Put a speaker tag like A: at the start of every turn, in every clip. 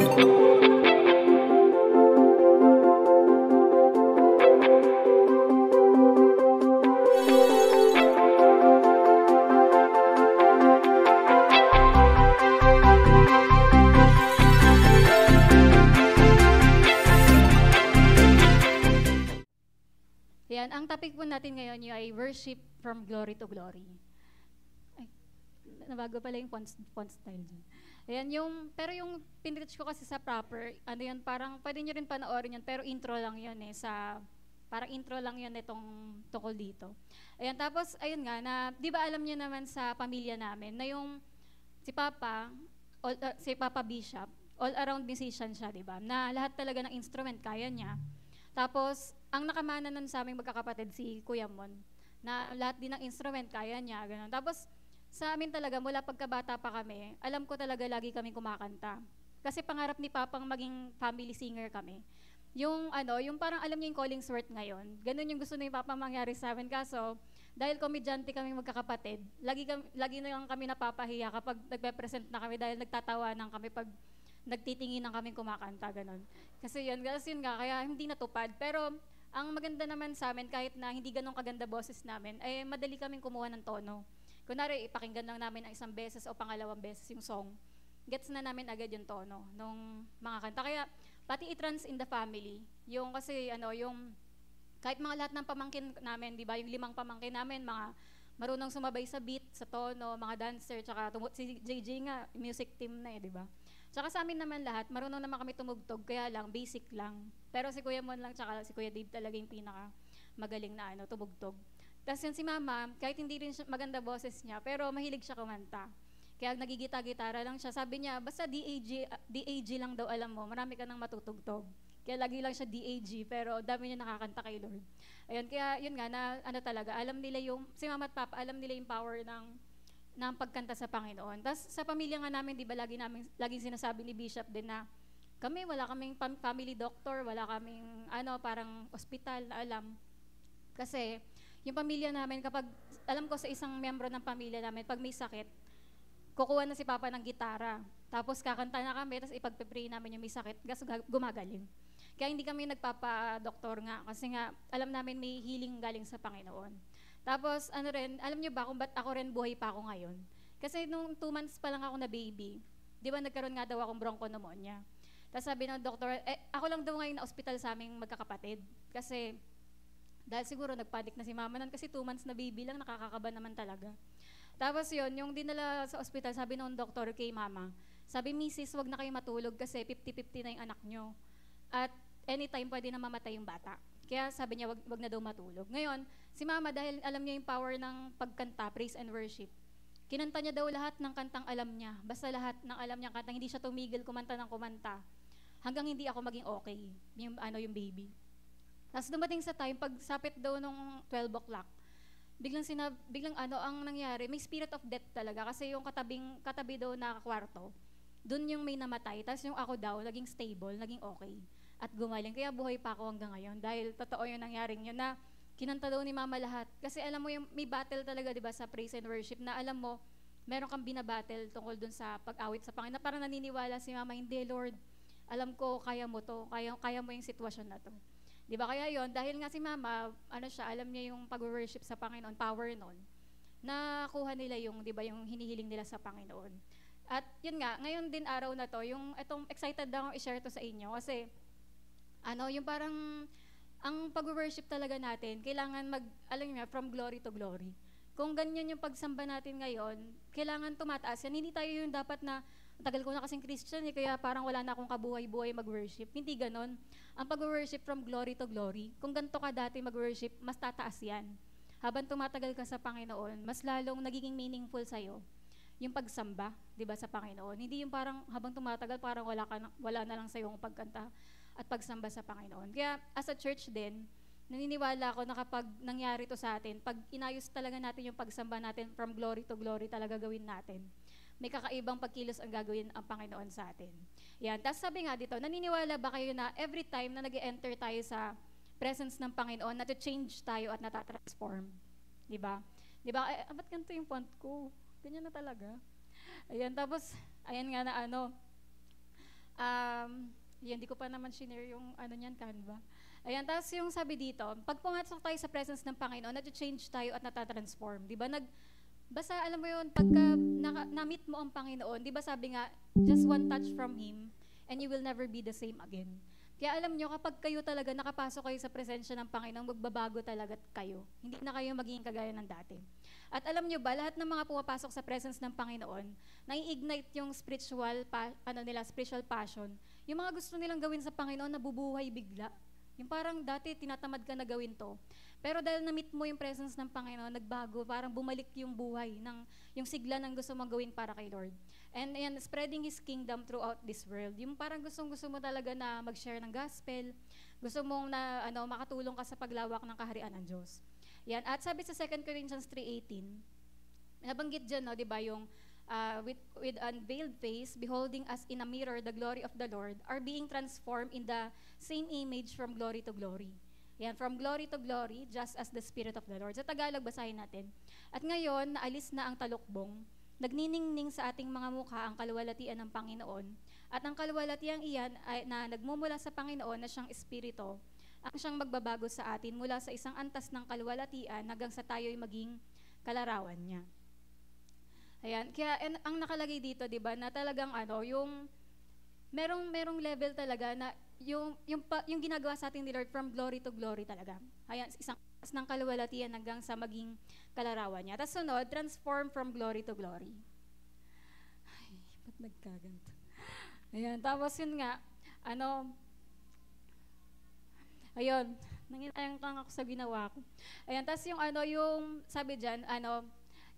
A: Yan, ang topic po natin ngayon yung ay worship from glory to glory. Ay, nabago pala yung font style dyan. Ayan, pero yung pinreach ko kasi sa proper, ano yun, parang pwede nyo rin panoorin yun, pero intro lang yun parang intro lang yun itong tungkol dito. Ayan, tapos, ayun nga, di ba alam niyo naman sa pamilya namin, na yung si Papa Bishop, all-around musician siya, di ba? Na lahat talaga ng instrument kaya niya. Tapos, ang nakamana nun sa aming magkakapatid, si Kuya Mon, na lahat din ng instrument kaya niya, gano'n. Tapos, sa amin talaga, mula pagkabata pa kami, alam ko talaga lagi kaming kumakanta. Kasi pangarap ni Papang maging family singer kami. Yung parang alam niyo yung Collingsworth ngayon, ganun yung gusto ni Papa mangyari sa amin. Kaso, dahil komedyante kaming magkakapatid, lagi na lang kami napapahiya kapag nagpe-present na kami dahil nagtatawanan kami pag nagtitingin ng kaming kumakanta, ganun. Kasi yun nga, kaya hindi natupad. Pero, ang maganda naman sa amin, kahit na hindi ganun kaganda boses namin, ay madali kaming kumuha ng tono. Kunwari, ipakinggan lang namin ang isang beses o pangalawang beses yung song. Gets na namin agad yung tono nung mga kanta. Kaya, pati i-trans in the family. Kahit mga lahat ng pamangkin namin, di ba, yung 5 pamangkin namin, mga marunong sumabay sa beat, sa tono, mga dancer, tsaka si JJ nga, music team na di ba? Tsaka sa amin naman lahat, marunong naman kami tumugtog, kaya lang, basic lang. Pero si Kuya Mon lang, tsaka si Kuya Dave talaga yung pinaka magaling na tumugtog. Tapos yun si Mama, kahit hindi rin siya, maganda boses niya, pero mahilig siya kumanta. Kaya nagigita-gitara lang siya. Sabi niya, basta DAG lang daw alam mo, marami ka nang matutugtog. Kaya lagi lang siya DAG, pero dami niya nakakanta kay Lord. Ayun, kaya yun nga, talaga, si Mama at Papa, alam nila yung power ng pagkanta sa Panginoon. Tapos sa pamilya nga namin, di ba, laging sinasabi ni Bishop din na wala kaming family doctor, wala kaming parang ospital na alam. Kasi yung pamilya namin, kapag alam ko sa isang miyembro ng pamilya namin, pag may sakit, kukuha na si Papa ng gitara. Tapos kakanta na kami, tapos ipagpe-pray namin yung may sakit, kasi gumagaling. Kaya hindi kami nagpapa-doktor nga, kasi nga alam namin may healing galing sa Panginoon. Tapos, alam niyo ba kung ba't ako rin buhay pa ako ngayon? Kasi nung 2 months pa lang ako na baby, di ba nagkaroon nga daw akong bronchopneumonia. Tapos sabi ng doktor, ako lang daw ngayon na ospital sa aming magkakapatid. Kasi, dahil siguro nagpanik na si Mama nun, kasi 2 months na baby lang, nakakakaba naman talaga. Tapos yun, yung dinala sa ospital, sabi ng doktor kay Mama, sabi, Mrs., wag na kayo matulog kasi 50-50 na yung anak nyo. At anytime pwede na mamatay yung bata. Kaya sabi niya, wag na daw matulog. Ngayon, si Mama, dahil alam niya yung power ng pagkanta, praise and worship, kinanta niya daw lahat ng kantang alam niya. Basta lahat ng alam niya kantang, hindi siya tumigil kumanta ng kumanta. Hanggang hindi ako maging okay, yung baby. Tapos dumating sa time, pag sapit daw nung 12 o'clock, biglang ang nangyari, may spirit of death talaga. Kasi yung katabi daw na kwarto, dun yung may namatay. Tapos yung ako daw, naging stable, naging okay. At gumaling. Kaya buhay pa ako hanggang ngayon. Dahil totoo yung nangyaring yun na kinanta daw ni Mama lahat. Kasi alam mo yung may battle talaga, di ba, sa praise and worship na alam mo, meron kang binabattle tungkol dun sa pag-awit sa Panginoon. Na parang naniniwala si Mama, hindi Lord, alam ko, kaya mo to, kaya mo yung sitwasyon na to. Di ba kaya yon dahil nga si Mama, alam niya yung pag-worship sa Panginoon, power nun, nakuha nila yung, di ba, yung hinihiling nila sa Panginoon. At yun nga, ngayon din araw na to, itong excited na akong i-share to sa inyo kasi yung parang ang pag-worship talaga natin, kailangan from glory to glory. Kung ganyan yung pagsamba natin ngayon, kailangan tumataas yan. Hindi tayo yung dapat na, tagal ko na kasing Christian kaya parang wala na akong kabuhay-buhay mag-worship. Hindi ganon. Ang pag-worship from glory to glory, kung ganito ka dati mag-worship, mas tataas yan. Habang tumatagal ka sa Panginoon, mas lalong nagiging meaningful sa'yo yung pagsamba, di ba, sa Panginoon. Hindi yung parang habang tumatagal, parang wala na lang sa'yo yung pagkanta at pagsamba sa Panginoon. Kaya as a church din, naniniwala ako na kapag nangyari to sa atin, pag inayos talaga natin yung pagsamba natin from glory to glory talaga gawin natin, may kakaibang pagkilos ang gagawin ang Panginoon sa atin. Yan. Tapos sabi nga dito, naniniwala ba kayo na every time na nag-enter tayo sa presence ng Panginoon, na-change tayo at natatransform? Di ba? Di ba? Ba't ganito yung font ko? Ganyan na talaga. Ayan. Tapos, ayan nga na Hindi ko pa naman shinare yung ano niyan, Canva. Ayan, tapos yung sabi dito, pag pumasok tayo sa presence ng Panginoon, nag-change tayo at natatransform. Di ba? Basta alam mo yun, pagka na-meet mo ang Panginoon, di ba sabi nga, just one touch from Him, and you will never be the same again. Kaya alam nyo, kapag kayo talaga nakapasok kayo sa presensya ng Panginoon, magbabago talaga kayo. Hindi na kayo magiging kagaya ng dati. At alam nyo ba, lahat ng mga pumapasok sa presence ng Panginoon, nai-ignite yung spiritual passion. Yung mga gusto nilang gawin sa Panginoon, nabubuhay bigla. Yung parang dati, tinatamad ka na gawin to. Pero dahil na-meet mo yung presence ng Panginoon, nagbago, parang bumalik yung buhay, yung sigla ng gusto mong gawin para kay Lord. And ayan, spreading His kingdom throughout this world. Yung parang gusto mo talaga na mag-share ng gospel, gusto mong na makatulong ka sa paglawak ng kaharian ng Diyos. Yan. At sabi sa 2 Corinthians 3:18, nabanggit dyan, no, di ba, yung with unveiled face, beholding as in a mirror the glory of the Lord, are being transformed in the same image from glory to glory. Yan, from glory to glory, just as the Spirit of the Lord. Sa Tagalog, basahin natin. At ngayon, naalis na ang talukbong, nagniningning sa ating mga mukha ang kaluwalhatian ng Panginoon, at ang kaluwalhatian iyan ay na nagmumula sa Panginoon na siyang Espiritu, ang siyang magbabago sa atin mula sa isang antas ng kaluwalhatian hanggang sa tayo'y maging kalarawan niya. Ayan, kaya ang nakalagay dito, 'di ba, na talagang yung merong level talaga na yung ginagawa sa atin ni Lord from glory to glory talaga. Ayan, isang antas ng kaluwalhatian hanggang sa maging kalarawan niya. Tapos sunod, transform from glory to glory. Ay, ba't nagkaganto? Ayan, tapos yun nga, ayun, nanginayang ako sa ginawa ko. Ayan, tapos yung sabi dyan,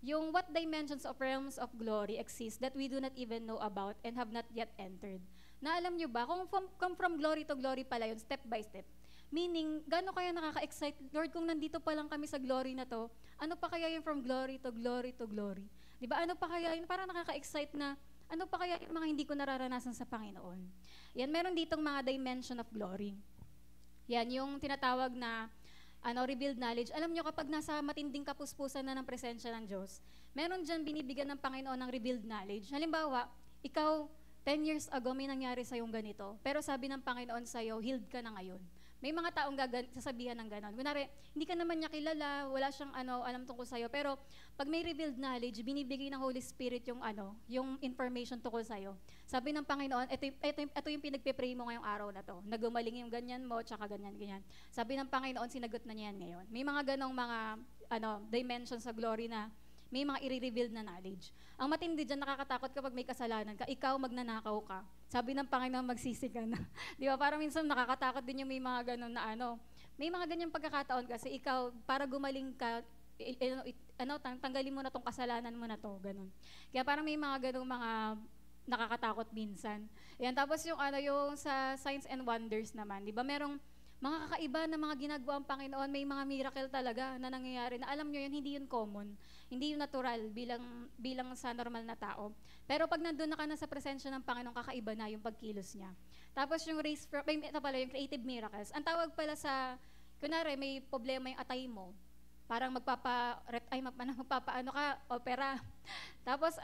A: yung what dimensions of realms of glory exist that we do not even know about and have not yet entered. Na alam nyo ba, kung from glory to glory pala yun, step by step. Meaning, gaano kaya nakaka-excite, Lord, kung nandito pa lang kami sa glory na to, ano pa kaya yung from glory to glory to glory? Diba, ano pa kaya yun, parang nakaka-excite na, ano pa kaya yung mga hindi ko nararanasan sa Panginoon? Yan, meron ditong mga dimension of glory. Yan, yung tinatawag na, revealed knowledge. Alam nyo, kapag nasa matinding kapuspusan na ng presensya ng Diyos, meron dyan binibigyan ng Panginoon ng revealed knowledge. Halimbawa, ikaw, 10 years ago, may nangyari sa'yong ganito, pero sabi ng Panginoon sa'yo, healed ka na ngayon. May mga taong sasabihan ng ganon. Kunwari, hindi ka naman niya kilala, wala siyang alam tungkol sa'yo, pero pag may revealed knowledge, binibigay ng Holy Spirit yung information tungkol sa'yo. Sabi ng Panginoon, ito yung pinagpe-pray mo ngayong araw na to. Nagumaling yung ganyan mo, tsaka ganyan. Sabi ng Panginoon, sinagot na niya yan ngayon. May mga ganong mga dimensions sa glory na may mga i-reveal na knowledge. Ang matindi dyan, nakakatakot kapag may kasalanan ka, ikaw magnanakaw ka. Sabi ng Panginoon, magsisi ka na. Di ba? Parang minsan nakakatakot din yung may mga ganon na may mga ganyang pagkakataon kasi ikaw, para gumaling ka, tanggalin mo na tong kasalanan mo na to, ganon. Kaya parang may mga ganong mga nakakatakot minsan. Ayan, tapos yung sa signs and wonders naman, di ba? Merong mga kakaiba na mga ginagawa ang Panginoon, may mga miracle talaga na nangyayari na alam nyo yun, hindi yun common, hindi yun natural bilang sa normal na tao. Pero pag nandun na ka na sa presensya ng Panginoon, kakaiba na yung pagkilos niya. Tapos yung yung creative miracles. Ang tawag pala sa, kunwari may problema yung atay mo, parang magpapaano ka, opera. Tapos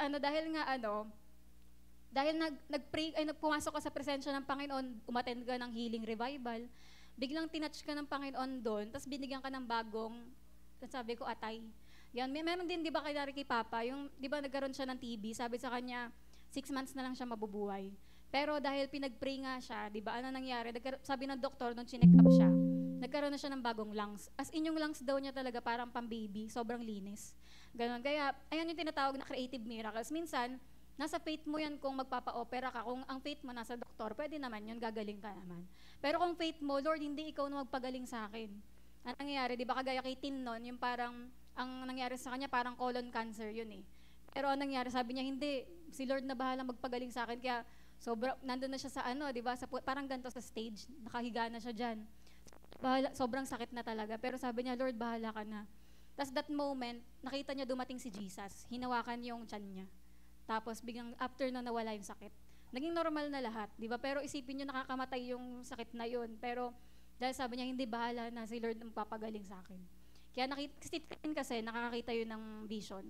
A: dahil nag-pray, pumasok ka sa presensya ng Panginoon, umattend ka ng healing revival, biglang tinouch ka ng Panginoon doon, tapos binigyan ka ng bagong, sabi ko, atay. Yan, meron din, di ba, kay Papa, di ba, nagkaroon siya ng TB, sabi sa kanya, 6 months na lang siya mabubuhay. Pero dahil pinag-pray nga siya, di ba, ano nangyari? Sabi ng doktor, nung chinek up siya, nagkaroon na siya ng bagong lungs. As in, yung lungs daw niya talaga parang pang-baby, sobrang linis. Ganon. Kaya, ayan yung tinatawag na creative miracles. Minsan, nasa faith mo yan kung magpapa-opera ka. Kung ang faith mo nasa doktor, pwede naman yun, gagaling ka naman. Pero kung faith mo, Lord, hindi ikaw na magpagaling sa akin. Ang nangyayari, di ba kagaya kay Tin nun, yung parang, ang nangyari sa kanya, parang colon cancer yun eh. Pero ang nangyari, sabi niya, hindi, si Lord na bahala magpagaling sa akin. Kaya, nandun na siya sa di ba, parang ganito sa stage, nakahiga na siya dyan. Sobrang sakit na talaga. Pero sabi niya, Lord, bahala ka na. Tapos that moment, nakita niya dumating si Jesus, hinawakan yung tiyan niya. Tapos biglang after na nawala yung sakit. Naging normal na lahat, di ba? Pero isipin niyo nakakamatay yung sakit na yun. Pero dahil sabi niya, hindi, bahala na, si Lord ang papagaling sa akin. Kaya kasi nakakakita yun ng vision.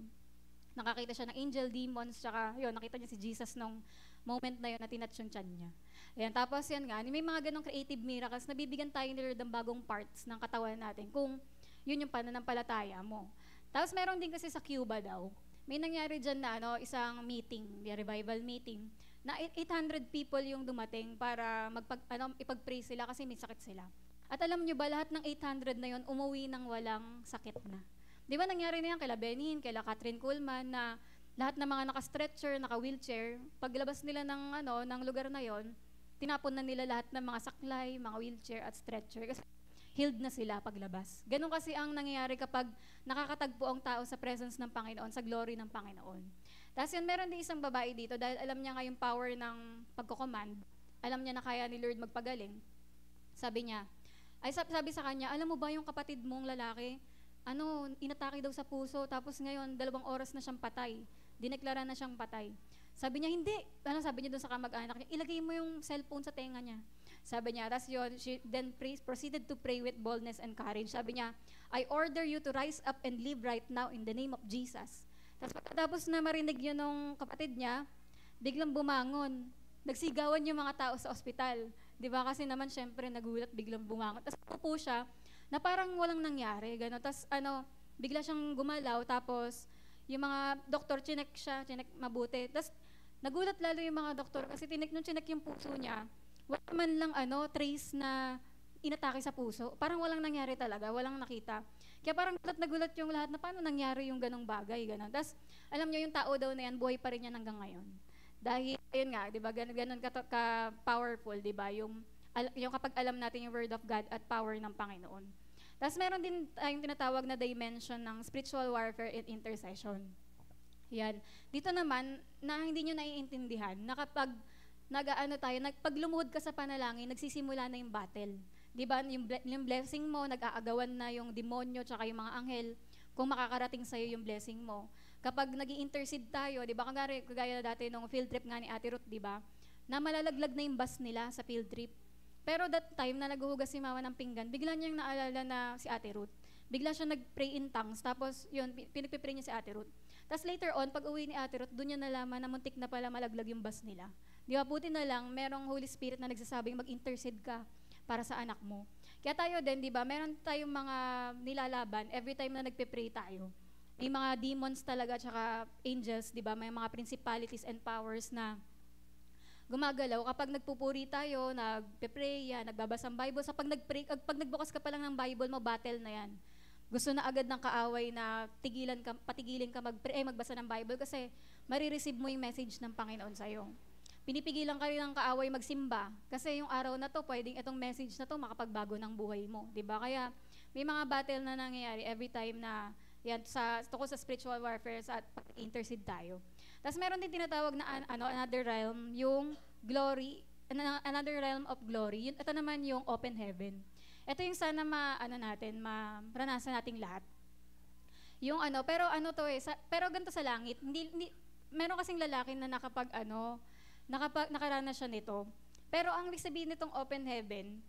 A: Nakakita siya ng angel, demons, tsaka yun, nakita niya si Jesus nung moment na yun na tinatch yung tiyan niya. Ayan, tapos yan nga, may mga ganong creative miracles na bibigyan tayo ni Lord ng bagong parts ng katawan natin kung yun yung pananampalataya mo. Tapos meron din kasi sa Cuba daw, may nangyari dyan na isang meeting, revival meeting, na 800 people yung dumating para ipag-pray sila kasi may sakit sila. At alam nyo ba, lahat ng 800 na yon umuwi ng walang sakit na. Di ba nangyari na yan kay Benin, kay Catherine Kuhlman, na lahat ng mga naka-stretcher, naka-wheelchair, paglabas nila ng lugar na yon, tinapon na nila lahat ng mga saklay, mga wheelchair at stretcher kasi healed na sila paglabas. Ganun kasi ang nangyayari kapag nakakatagpo ang tao sa presence ng Panginoon, sa glory ng Panginoon. Tapos yun, meron din isang babae dito dahil alam niya nga yung power ng pagko-command. Alam niya na kaya ni Lord magpagaling. Sabi sa kanya, alam mo ba yung kapatid mong lalaki, inatake daw sa puso, tapos ngayon, 2 oras na siyang patay. Dineklara na siyang patay. Sabi niya, hindi. Sabi niya doon sa kamag-anak niya, ilagay mo yung cellphone sa tenga niya. Sabi niya, tas yun, she then proceeded to pray with boldness and courage. Sabi niya, I order you to rise up and live right now in the name of Jesus. Tapos na marinig yun ng kapatid niya, biglang bumangon. Nagsigawan yung mga tao sa ospital. Di ba? Kasi naman, syempre, nagulat, biglang bumangon. Tapos upo siya, na parang walang nangyari. Tapos bigla siyang gumalaw, tapos yung mga doktor, chinek mabuti. Tapos nagulat lalo yung mga doktor kasi chinek yung puso niya, wala man lang trace na inatake sa puso. Parang walang nangyari talaga, walang nakita. Kaya parang nagulat yung lahat na paano nangyari yung ganong bagay, ganon. Tapos alam niyo yung tao daw na yan, buhay pa rin yan hanggang ngayon. Dahil, ayun nga, di ba, ganon ka-powerful, di ba, yung kapag alam natin yung word of God at power ng Panginoon. Tapos meron din tayong tinatawag na dimension ng spiritual warfare and intercession. Yan. Dito naman, na hindi nyo naiintindihan, na kapag pag lumuhod ka sa panalangin, nagsisimula na yung battle. Di ba? Yung blessing mo, nag-aagawan na yung demonyo tsaka yung mga anghel kung makakarating sa'yo yung blessing mo. Kapag nag-i-intercede tayo, di ba? Kagaya dati nung field trip nga ni Ate Ruth, di ba? Na malalaglag na yung bus nila sa field trip. Pero that time na naghuhugas si mama ng pinggan, bigla niyang naalala na si Ate Ruth. Bigla siya nag-pray in tongues, tapos yun, pinagpipray niya si Ate Ruth. Tapos later on, pag uwi ni Ate Ruth, doon niya nalaman na muntik na pala malaglag yung bus nila. Di ba, buti na lang, merong Holy Spirit na nagsasabing mag-intercede ka para sa anak mo. Kaya tayo din, di ba, meron tayong mga nilalaban every time na nagpe-pray tayo. May mga demons talaga, tsaka angels, di ba, may mga principalities and powers na gumagalaw kapag nagpupuri tayo, nagpe-pray, nagbabasa ng Bible. So pag nagbukas ka pa lang ng Bible mo, battle na yan. Gusto na agad ng kaaway na patigilin ka magbasa ng Bible kasi marireceive mo yung message ng Panginoon sa'yo. Pinipigilan ka rin ng kaaway magsimba kasi yung araw na to, pwedeng itong message na to makapagbago ng buhay mo. Diba? Kaya may mga battle na nangyayari every time na yan, tungkol sa spiritual warfare at intercede tayo. Tapos meron din tinatawag na another realm, yung glory, another realm of glory. Ito naman yung open heaven. Ito yung sana maranasan nating lahat. Yung pero pero ganito sa langit, meron kasing lalaki na nakaranas siya nito. Pero ang ibig sabihin nitong open heaven,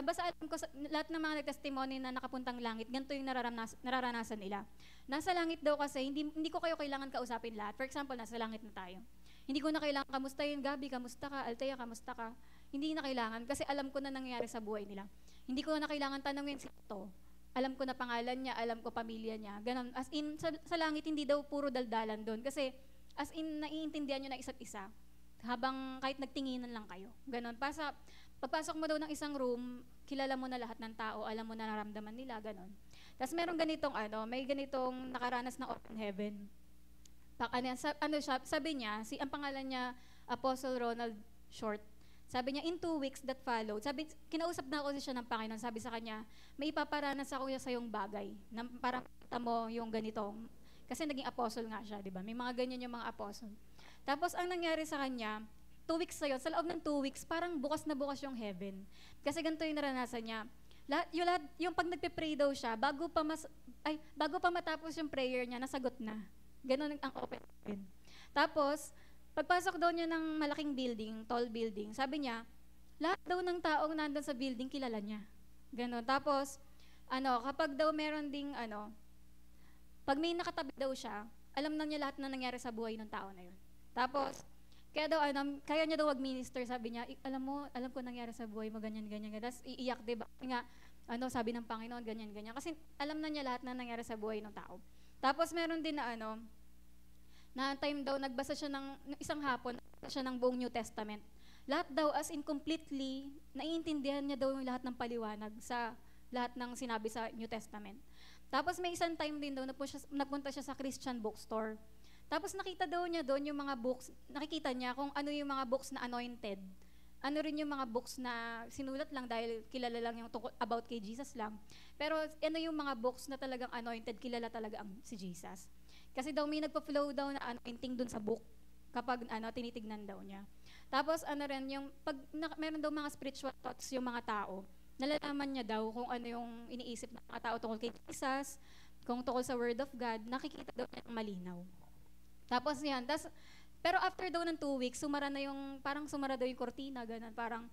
A: basta alam ko, lahat ng mga nagtestimony na nakapuntang langit, ganito yung nararanasan nila. Nasa langit daw kasi, hindi ko kayo kailangan kausapin lahat. For example, nasa langit na tayo. Hindi ko na kailangan kamustahin, Gabi, kamusta ka? Althea, kamusta ka? Hindi na kailangan kasi alam ko na nangyayari sa buhay nila. Hindi ko na kailangan tanungin to. Alam ko na pangalan niya, alam ko pamilya niya. Ganon. As in, sa langit, hindi daw puro daldalan doon. Kasi, as in, naiintindihan nyo na isa't isa. Habang kahit nagtinginan lang kayo. Ganon. Pagpasok mo daw ng isang room, kilala mo na lahat ng tao, alam mo na naramdaman nila, ganon. Tapos meron may ganitong nakaranas na open heaven. Sabi niya, ang pangalan niya, Apostle Ronald Short. Sabi niya, in 2 weeks that followed, kinausap na ako siya ng Panginoon, sabi sa kanya, may ipaparanas ako sa iyong bagay, na parang kita mo yung ganito. Kasi naging apostle nga siya, di ba? May mga ganyan yung mga apostle. Tapos ang nangyari sa kanya, 2 weeks sa loob ng 2 weeks, parang bukas na bukas yung heaven. Kasi ganito yung naranasan niya. Yung pag nagpe-pray daw siya, bago pa matapos yung prayer niya, nasagot na. Ganon ang open heaven. Tapos, pagpasok daw niya ng malaking building, tall building, sabi niya, lahat daw ng taong nandun sa building, kilala niya. Ganon. Tapos, kapag daw meron ding, pag may nakatabi daw siya, alam na niya lahat na nangyari sa buhay ng tao na yun. Tapos, Kaya daw, kaya niya daw mag-minister, sabi niya, alam mo, alam ko nangyari sa buhay mo, ganyan, ganyan, ganyan. Tapos iiyak, diba? Nga, sabi ng Panginoon, ganyan, ganyan. Kasi alam na niya lahat na nangyari sa buhay ng tao. Tapos meron din na na time daw, nagbasa siya ng isang hapon, nagbasa siya ng buong New Testament. Lahat daw, as in completely, naiintindihan niya daw yung lahat ng paliwanag sa lahat ng sinabi sa New Testament. Tapos may isang time din daw, nagpunta siya sa Christian bookstore. Tapos nakita daw niya doon yung mga books, nakikita niya kung ano yung mga books na anointed. Ano rin yung mga books na sinulat lang dahil kilala lang yung about kay Jesus lang. Pero ano yung mga books na talagang anointed, kilala talaga si Jesus. Kasi daw may nagpa-flow daw na anointing doon sa book kapag tinitignan daw niya. Tapos rin, yung meron daw mga spiritual thoughts yung mga tao, nalalaman niya daw kung ano yung iniisip ng mga tao tungkol kay Jesus, kung tungkol sa Word of God, nakikita daw niya ng malinaw. Tapos yan, pero after daw ng 2 weeks, parang sumara daw yung kortina, ganun, parang,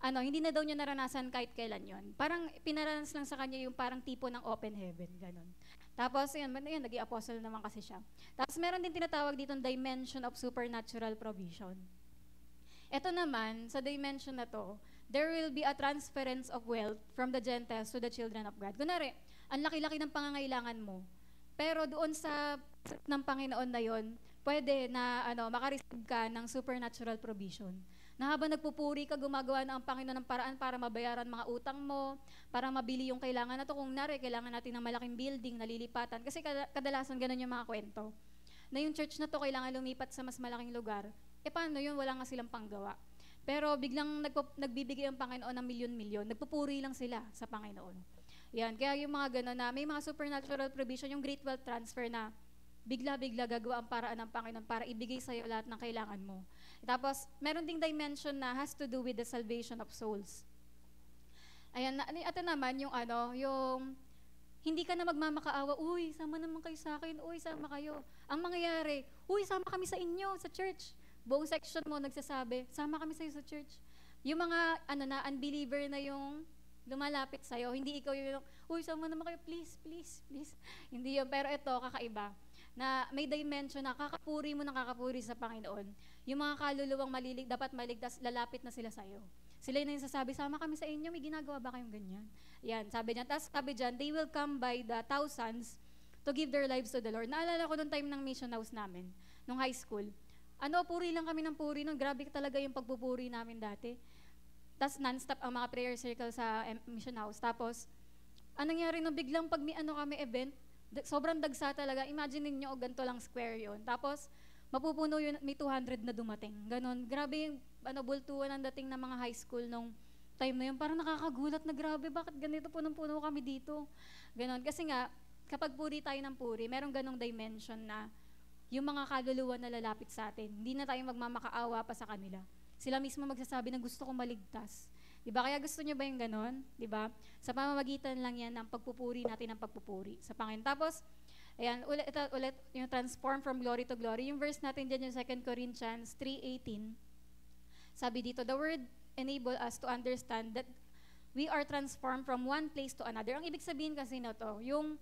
A: hindi na daw niya naranasan kahit kailan yon. Parang pinaranas lang sa kanya yung parang tipo ng open heaven, ganun. Tapos yan, naging apostle naman kasi siya. Tapos meron din tinatawag dito dimension of supernatural provision. Ito naman, sa dimension na to, there will be a transference of wealth from the Gentiles to the children of God. Kunwari, ang laki-laki ng pangangailangan mo, pero doon sa ng Panginoon na yon, pwede na makareceive ka ng supernatural provision. Na habang nagpupuri ka, gumagawa na ang Panginoon ng paraan para mabayaran mga utang mo, para mabili yung kailangan na to. Kung kailangan natin ng malaking building, nalilipatan. Kasi kadalasan ganun yung mga kwento. Na yung church na to kailangan lumipat sa mas malaking lugar. Paano yun? Wala nga silang panggawa. Pero biglang nagbibigay ang Panginoon ng milyon-milyon. Nagpupuri lang sila sa Panginoon. Yan, kaya yung mga gano'n na may mga supernatural provision, yung great wealth transfer na bigla-bigla gagawa ang paraan ng Panginoon para ibigay sa'yo lahat ng kailangan mo. Tapos, meron ding dimension na has to do with the salvation of souls. Ayan, ito naman yung yung hindi ka na magmamakaawa, uy, sama naman kayo sa akin, uy, sama kayo. Ang mangyayari, uy, sama kami sa inyo, sa church. Buong section mo nagsasabi, sama kami sa'yo sa church. Yung mga, unbeliever na yung lumalapit sa'yo, hindi ikaw yung, uy, sama naman kayo, please, please, please. Hindi yun, pero ito, kakaiba, na may dimension na kakapuri mo ng kakapuri sa Panginoon. Yung mga kaluluwang dapat maligtas, lalapit na sila sa'yo. Sila na yung sasabi, sama kami sa inyo, may ginagawa ba kayong ganyan? Yan, sabi niyan. Tapos sabi diyan, they will come by the thousands to give their lives to the Lord. Naalala ko nung time ng mission house namin, nung high school. Puri lang kami ng puri nun. Grabe talaga yung pagpupuri namin dati. Tapos non-stop ang mga prayer circle sa mission house. Tapos, nangyari nung biglang pag may kami event, sobrang dagsa talaga. Imagine niyo ganito lang square yon. Tapos, mapupuno yun, may 200 na dumating. Ganon. Grabe yung bultuan ang dating ng mga high school nung time na yun. Parang nakakagulat na grabe, bakit ganito punong-puno kami dito? Ganon. Kasi nga, kapag puri tayo ng puri, merong ganong dimension na yung mga kaluluwa na lalapit sa atin, hindi na tayo magmamakaawa pa sa kanila. Sila mismo magsasabi na gusto kong maligtas. Diba? Kaya gusto nyo ba yung ganon? Diba? Sa pamamagitan lang yan ng pagpupuri natin ng pagpupuri sa Panginoon. Tapos, ayan, ulit yung transform from glory to glory. Yung verse natin dyan, yung 2 Corinthians 3:18. Sabi dito, the word enable us to understand that we are transformed from one place to another. Ang ibig sabihin kasi na to, yung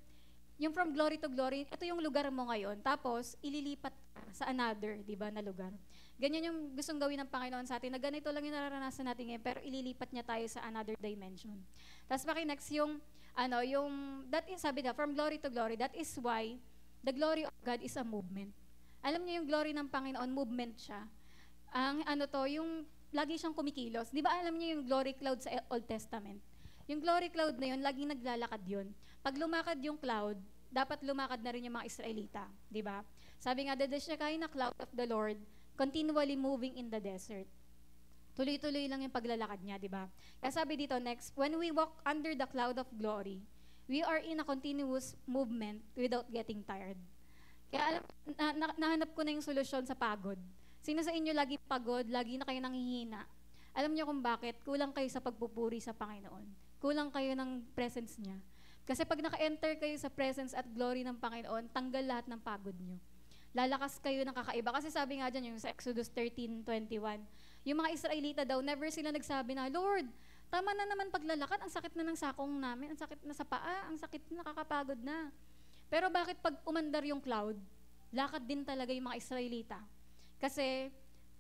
A: from glory to glory, ito yung lugar mo ngayon, tapos ililipat ka sa another, di ba, na lugar. Ganyan yung gustong gawin ng Panginoon sa atin, na ganito lang yung nararanasan natin ngayon, pero ililipat niya tayo sa another dimension. Tapos next yung, that is, sabi na, from glory to glory, that is why the glory of God is a movement. Alam niyo yung glory ng Panginoon, movement siya. Ang yung lagi siyang kumikilos. Di ba alam niyo yung glory cloud sa Old Testament? Yung glory cloud na yun, laging naglalakad yun. Pag lumakad yung cloud, dapat lumakad na rin yung mga Israelita. Di ba? Sabi nga, the Shekinah cloud of the Lord continually moving in the desert. Tuloy-tuloy lang yung paglalakad niya, di ba? Kaya sabi dito next, when we walk under the cloud of glory, we are in a continuous movement without getting tired. Kaya nahanap ko na yung solusyon sa pagod. Sino sa inyo lagi pagod, lagi na kayo nanghihina? Alam niyo kung bakit? Kulang kayo sa pagpupuri sa Panginoon. Kulang kayo ng presence niya. Kasi pag naka-enter kayo sa presence at glory ng Panginoon, tanggal lahat ng pagod niyo. Lalakas kayo ng kakaiba. Kasi sabi nga dyan, yung sa Exodus 13:21, yung mga Israelita daw, never sila nagsabi na, Lord, tama na naman paglalakad, ang sakit na ng sakong namin, ang sakit na sa paa, ang sakit na, nakakapagod na. Pero bakit pag umandar yung cloud, lakad din talaga yung mga Israelita? Kasi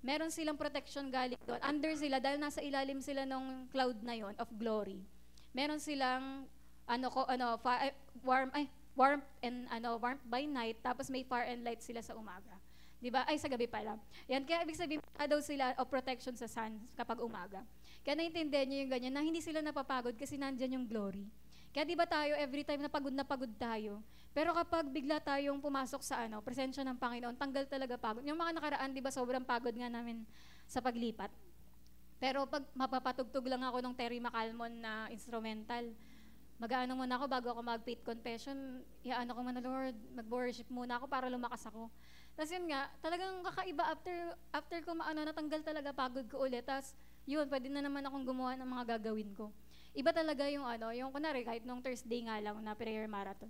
A: meron silang protection galing doon. Under sila, dahil nasa ilalim sila ng cloud na yon of glory. Meron silang warmth and warmth by night, tapos may fire and light sila sa umaga. 'Di ba? Ay, sa gabi pala. Yan, kaya ibig sabihin daw sila of protection sa sun kapag umaga. Kaya naiintindihan niyo yung ganyan na hindi sila napapagod kasi nandiyan yung glory. Kaya 'di ba tayo every time na pagod tayo. Pero kapag bigla tayong pumasok sa presensya ng Panginoon, tanggal talaga pagod. Yung mga nakaraan, 'di ba, sobrang pagod nga namin sa paglipat. Pero pag mapapatugtog lang ako ng Terry McCalmon na instrumental, mag-aano muna ako bago ako mag-faith confession, iaano ko muna, Lord, mag-worship muna ako para lumakas ako. Tapos yun nga, talagang kakaiba after ko natanggal talaga pagod ko ulit. Tapos yun, pwede na naman akong gumawa ng mga gagawin ko. Iba talaga yung yung kunwari, kahit nung Thursday nga lang na prayer marathon.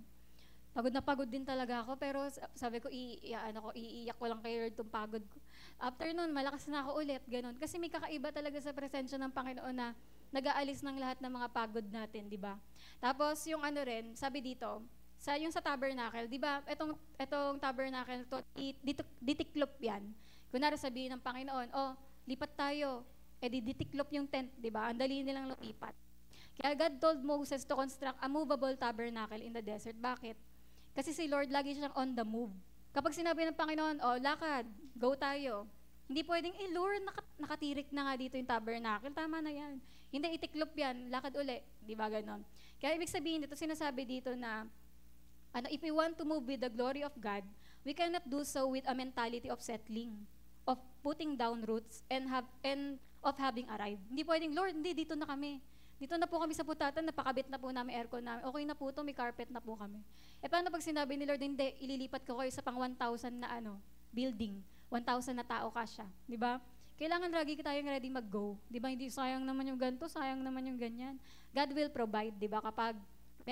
A: Pagod na pagod din talaga ako, pero sabi ko, iiyak ko lang kay Lord tong pagod ko. After nun, malakas na ako ulit, ganun. Kasi may kakaiba talaga sa presensya ng Panginoon na nag-aalis ng lahat ng mga pagod natin, di ba? Tapos yung rin, sabi dito, yung sa tabernacle, di ba, etong tabernacle, ditiklop yan. Kunwari sabihin ng Panginoon, lipat tayo, ditiklop yung tent, di ba? Ang dali nilang lumipat. Kaya God told Moses to construct a movable tabernacle in the desert. Bakit? Kasi si Lord lagi siyang on the move. Kapag sinabi ng Panginoon, lakad, go tayo. Hindi pwedeng, Lord, nakatirik na nga dito yung tabernacle, tama na yan. Hindi, itiklop yan, lakad uli. Di ba ganon? Kaya ibig sabihin dito, sinasabi dito na, if we want to move with the glory of God, we cannot do so with a mentality of settling, of putting down roots, and of having arrived. Hindi pwedeng, Lord, hindi, dito na kami. Dito na po kami sa putatan, napakabit na po namin aircon namin. Okay na po to, may carpet na po kami. Paano pag sinabi ni Lord, hindi, ililipat ko kayo sa pang 1,000 na building, 1,000 na tao kasya, di ba? Kailangan lagi tayong ready mag-go, di ba? Hindi sayang naman yung ganito, sayang naman yung ganyan. God will provide, di ba? Kapag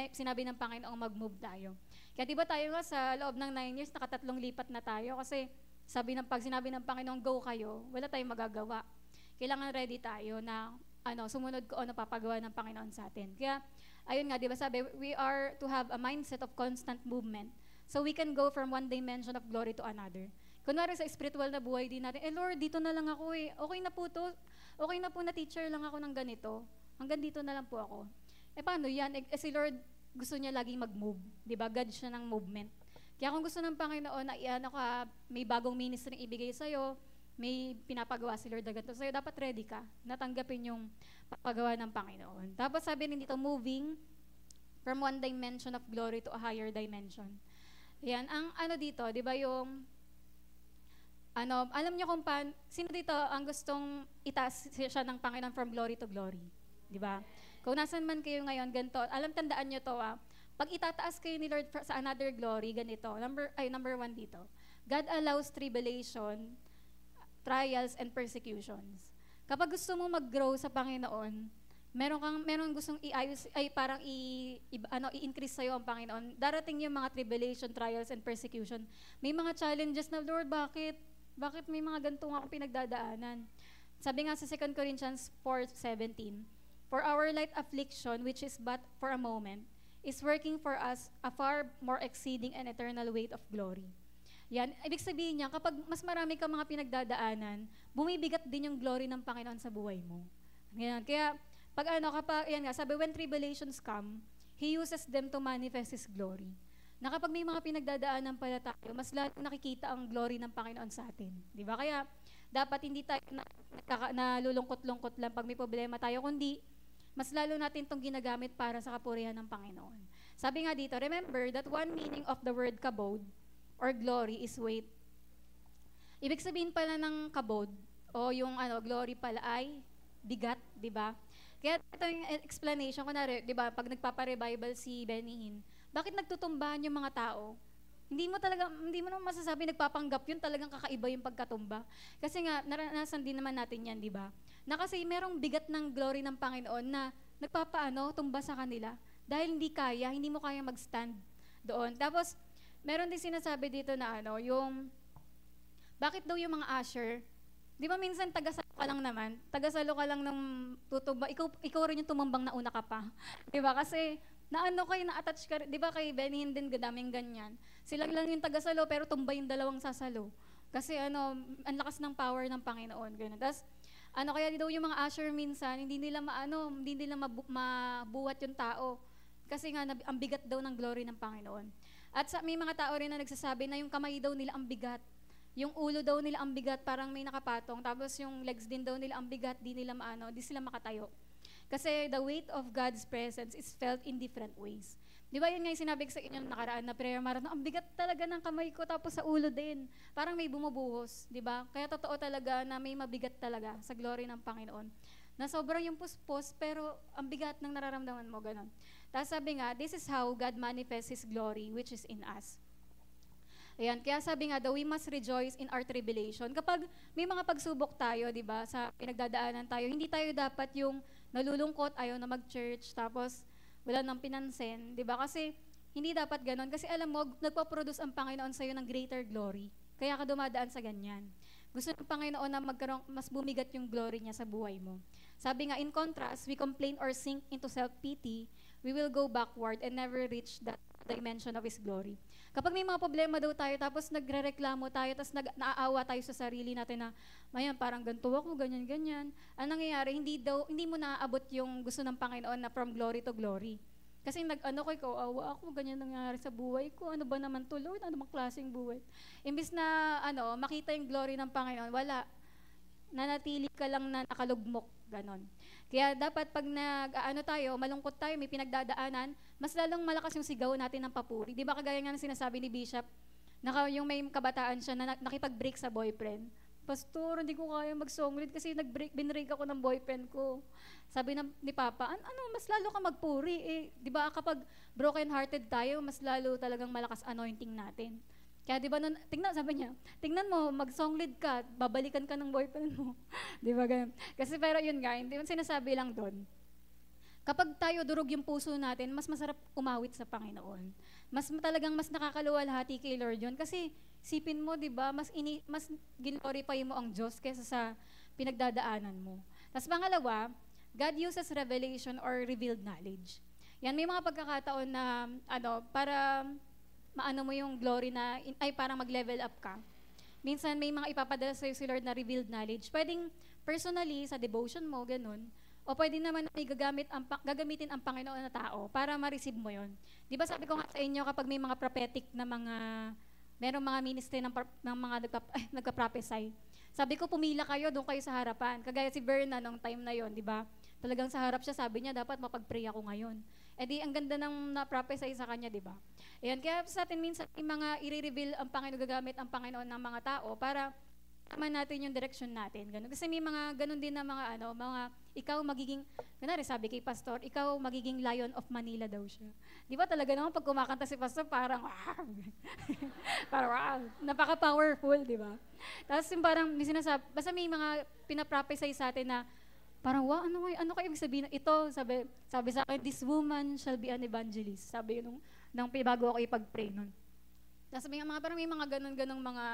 A: sinabi ng Panginoon mag-move tayo. Kaya di ba tayo nga sa loob ng 9 years, nakatatlong lipat na tayo kasi pag sinabi ng Panginoon go kayo, wala tayong magagawa. Kailangan ready tayo na sumunod ko papagawa ng Panginoon sa atin. Kaya, ayun nga, di ba sabi, we are to have a mindset of constant movement. So we can go from one dimension of glory to another. Kunwari sa spiritual na buhay din natin, Lord, dito na lang ako okay na po to, okay na po na teacher lang ako ng ganito, hanggang dito na lang po ako. Paano yan? Si Lord, gusto niya laging mag-move. Di ba? God siya ng movement. Kaya kung gusto ng Panginoon na may bagong ministry ibigay sa'yo, may pinapagawa si Lord na ganito sa'yo, dapat ready ka, natanggapin yung papagawa ng Panginoon. Tapos sabi rin dito, moving from one dimension of glory to a higher dimension. Yan, ang dito, di ba yung, alam niyo kung sino dito ang gustong itaas siya ng Panginoon from glory to glory? Di ba? Kung nasan man kayo ngayon, ganito, tandaan niyo to, pag itataas kayo ni Lord sa another glory, ganito, number 1 dito, God allows tribulation, trials, and persecutions. Kapag gusto mo mag-grow sa Panginoon, meron gustong i-increase sa'yo ang Panginoon. Darating yung mga tribulation, trials, and persecution. May mga challenges na, Lord, bakit? Bakit may mga ganito nga akong pinagdadaanan? Sabi nga sa 2 Corinthians 4:17, for our light affliction, which is but for a moment, is working for us a far more exceeding and eternal weight of glory. Yan, ibig sabihin niya, kapag mas marami ka mga pinagdadaanan, bumibigat din yung glory ng Panginoon sa buhay mo. Yan, kaya, yan nga, sabi, when tribulations come, He uses them to manifest His glory. Na kapag may mga pinagdadaanan pala tayo, mas lalo nakikita ang glory ng Panginoon sa atin. Di ba? Kaya, dapat hindi tayo nalulungkot-lungkot lang pag may problema tayo, kundi, mas lalo natin itong ginagamit para sa kapurihan ng Panginoon. Sabi nga dito, remember that one meaning of the word kabod, or glory, is weight. Ibig sabihin pala ng kabod, o yung glory pala ay bigat, di ba? Kaya ito yung explanation, kunwari, di ba, pag nagpapa-revival si Benny Hinn, bakit nagtutumbahan yung mga tao? Hindi mo naman masasabi nagpapanggap yun, talagang kakaiba yung pagkatumba. Kasi nga, naranasan din naman natin yan, di ba? Na kasi merong bigat ng glory ng Panginoon na tumba sa kanila. Dahil hindi mo kaya mag-stand doon. Tapos, meron din sinasabi dito na bakit daw yung mga usher, di ba minsan tagasalo ka lang naman, tagasalo ka lang ng tutumba, ikaw rin yung tumambang na una ka pa. Di ba? Kasi, na-attach ka, di ba kay Benny Hinn din, daming ganyan. Sila lang yung tagasalo, pero tumba yung dalawang sasalo. Kasi ang lakas ng power ng Panginoon, ganun. Tapos, kaya daw yung mga usher minsan, hindi nila mabuhat yung tao. Kasi nga, ang bigat daw ng glory ng Panginoon. At may mga tao rin na nagsasabi na yung kamay daw nila ang bigat. Yung ulo daw nila ang bigat, parang may nakapatong. Tapos yung legs din daw nila ang bigat, di sila makatayo. Kasi the weight of God's presence is felt in different ways. Di ba yun nga yung sinabi ko sa inyo nakaraan na prayer marathon, ang bigat talaga ng kamay ko, tapos sa ulo din. Parang may bumubuhos, di ba? Kaya totoo talaga na may mabigat talaga sa glory ng Panginoon. Na sobrang yung puspos, pero ang bigat ng nararamdaman mo, ganun. Tapos sabi nga, this is how God manifests His glory, which is in us. Ayan, kaya sabi nga daw, we must rejoice in our tribulation. Kapag may mga pagsubok tayo, di ba, sa pinagdadaanan tayo, hindi tayo dapat yung nalulungkot, ayaw na mag-church, tapos wala nang pinansin, di ba? Kasi hindi dapat ganon. Kasi alam mo, nagpaproduce ang Panginoon sa'yo ng greater glory. Kaya ka dumadaan sa ganyan. Gusto ng Panginoon na mas bumigat yung glory niya sa buhay mo. Sabi nga, in contrast, we complain or sink into self-pity, we will go backward and never reach that dimension of His glory. Kapag may mga problema daw tayo, tapos nagre-reklamo tayo, tapos naaawa tayo sa sarili natin na, mayan, parang ganito ako, ganyan-ganyan. Ang nangyayari, hindi mo naaabot yung gusto ng Panginoon na from glory to glory. Kasi awa ako, ganyan nangyayari sa buhay ko. Ano ba naman to, Lord? Ano bang klaseng buhay? Imbis na, makita yung glory ng Panginoon, wala. Nanatili ka lang na nakalugmok, ganon. Kaya dapat pag malungkot tayo, may pinagdadaanan, mas lalong malakas yung sigaw natin ng papuri. Di ba kagaya nga ng sinasabi ni Bishop, yung may kabataan siya na nakipag-break sa boyfriend. Pastor, hindi ko kaya mag-song lead kasi binrake ako ng boyfriend ko. Sabi ni Papa, mas lalo ka magpuri. Di ba kapag broken-hearted tayo, mas lalo talagang malakas anointing natin. Kaya di ba, sabi niya, tingnan mo, mag-song lead ka, babalikan ka ng boyfriend mo. Di ba ganun? Kasi pero yun nga, hindi man sinasabi lang doon. Kapag tayo durog yung puso natin, mas masarap umawit sa Panginoon. Mas nakakaluwalhati kay Lord yun. Kasi sipin mo, di ba, mas glorify mo ang Diyos kaysa sa pinagdadaanan mo. Tapos pangalawa, God uses revelation or revealed knowledge. Yan, may mga pagkakataon na, para maano mo yung glory na, parang mag-level up ka. Minsan may mga ipapadala sa'yo si Lord na revealed knowledge. Pwedeng personally, sa devotion mo, ganun. O pwede naman may gagamitin ang Panginoon na tao para ma-receive mo yon. Di ba sabi ko nga sa inyo, kapag may mga prophetic na merong mga ministry ng mga nagka-prophesy. Sabi ko, pumila kayo, doon kayo sa harapan. Kagaya si Verna nung time na yon, di ba? Talagang sa harap siya, sabi niya, dapat mapag-pray ako ngayon. Ang ganda ng na-prophesy sa kanya, di ba? Ayan, kaya sa atin minsan, i-reveal ang Panginoon, gagamit ang Panginoon ng mga tao para tama natin yung direction natin. Ganun. Kasi may mga ganun din na ikaw magiging, ganari sabi kay Pastor, ikaw magiging Lion of Manila daw siya. Di ba talaga naman pag kumakanta si Pastor, parang, parang, napaka-powerful, di ba? Tapos yung parang, basta may mga pinaprophesy sa atin na, parang, ano kayo ibig sabihin? Ito, sabi sa akin, this woman shall be an evangelist. Sabi yun, nung bago ako ipag-pray nun. Tapos parang may mga ganun-ganung mga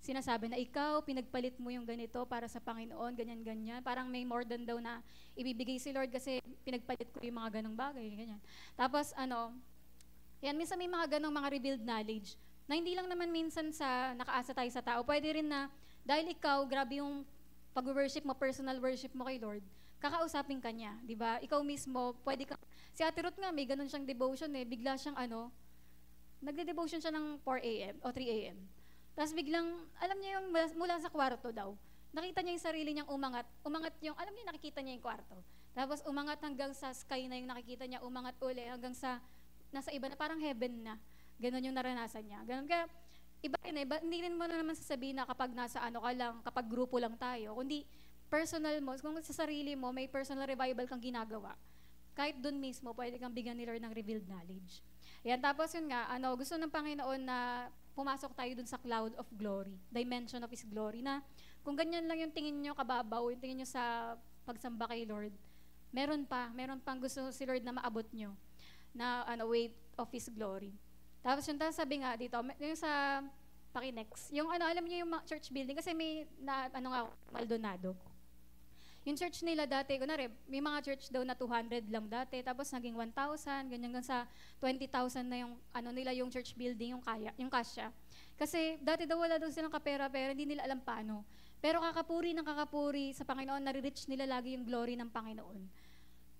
A: sinasabi na ikaw, pinagpalit mo yung ganito para sa Panginoon, ganyan-ganyan. Parang may more than daw na ibibigay si Lord kasi pinagpalit ko yung mga ganung bagay, ganyan. Tapos yan, minsan may mga ganung mga revealed knowledge na hindi lang naman minsan sa nakaasa tayo sa tao. Pwede rin na dahil ikaw, grabe yung pag-worship mo, personal worship mo kay Lord, kakausapin ka niya, di ba? Ikaw mismo, pwede ka, si Ate Ruth nga, may ganun siyang devotion bigla siyang nagde-devotion siya ng 4 a.m. o 3 a.m. Tapos biglang, alam niya yung mula sa kwarto daw, nakita niya yung sarili niyang umangat yung, alam niya, nakikita niya yung kwarto. Tapos umangat hanggang sa sky na yung nakikita niya, umangat uli hanggang sa, nasa iba na, parang heaven na. Ganon yung naranasan niya. Ganon, kaya, iba yun hindi rin mo na naman sasabihin na kapag nasa ka lang, kapag grupo lang tayo, kundi personal mo, kung sa sarili mo, may personal revival kang ginagawa, kahit dun mismo, pwede kang bigyan ni Lord ng revealed knowledge. Yan, tapos yun nga, gusto ng Panginoon na pumasok tayo dun sa cloud of glory, dimension of His glory, na kung ganyan lang yung tingin nyo kababaw, yung tingin nyo sa pagsamba kay Lord, meron pang gusto si Lord na maabot nyo, na weight of His glory. Tapos yung sabi nga dito, yung sa Pakinex, yung alam niyo yung church building, kasi may Maldonado. Yung church nila dati, kunwari, may mga church daw na 200 lang dati, tapos naging 1,000, ganyan sa 20,000 na yung, nila yung church building, yung kasya. Kasi dati daw wala daw silang kapera-pera, hindi nila alam paano. Pero kakapuri ng kakapuri sa Panginoon, nare-reach nila lagi yung glory ng Panginoon.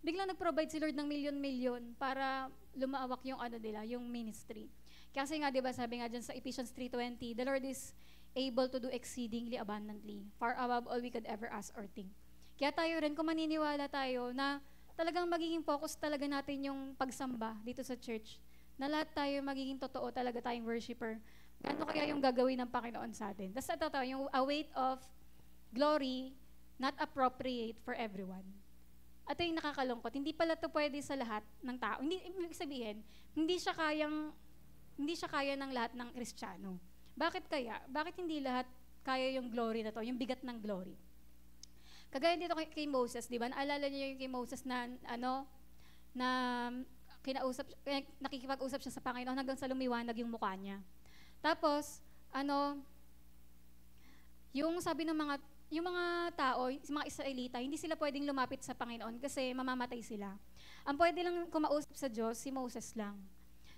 A: Biglang nag-provide si Lord ng milyon-milyon para lumaawak yung ano nila, yung ministry. Kasi nga, di ba, sabi nga dyan sa Ephesians 3:20, the Lord is able to do exceedingly abundantly, far above all we could ever ask or think. Kaya tayo rin, kung maniniwala tayo na talagang magiging focus talaga natin yung pagsamba dito sa church, na lahat tayo magiging totoo talaga tayong worshiper, ano kaya yung gagawin ng Panginoon sa atin? Tapos ito, yung a weight of glory, not appropriate for everyone. At yung nakakalungkot, hindi pala to pwede sa lahat ng tao. Hindi, ibig sabihin, hindi siya kaya ng lahat ng Kristiyano. Bakit kaya? Bakit hindi lahat kaya yung glory na to, yung bigat ng glory? Kagaya dito kay Moses, di ba? Naalala niyo yung kay Moses na, na nakikipag-usap siya sa Panginoon hanggang sa lumiwanag yung mukha niya. Tapos, yung sabi ng yung mga tao, yung mga Israelita, hindi sila pwedeng lumapit sa Panginoon kasi mamamatay sila. Ang pwede lang kumausap sa Diyos, si Moses lang.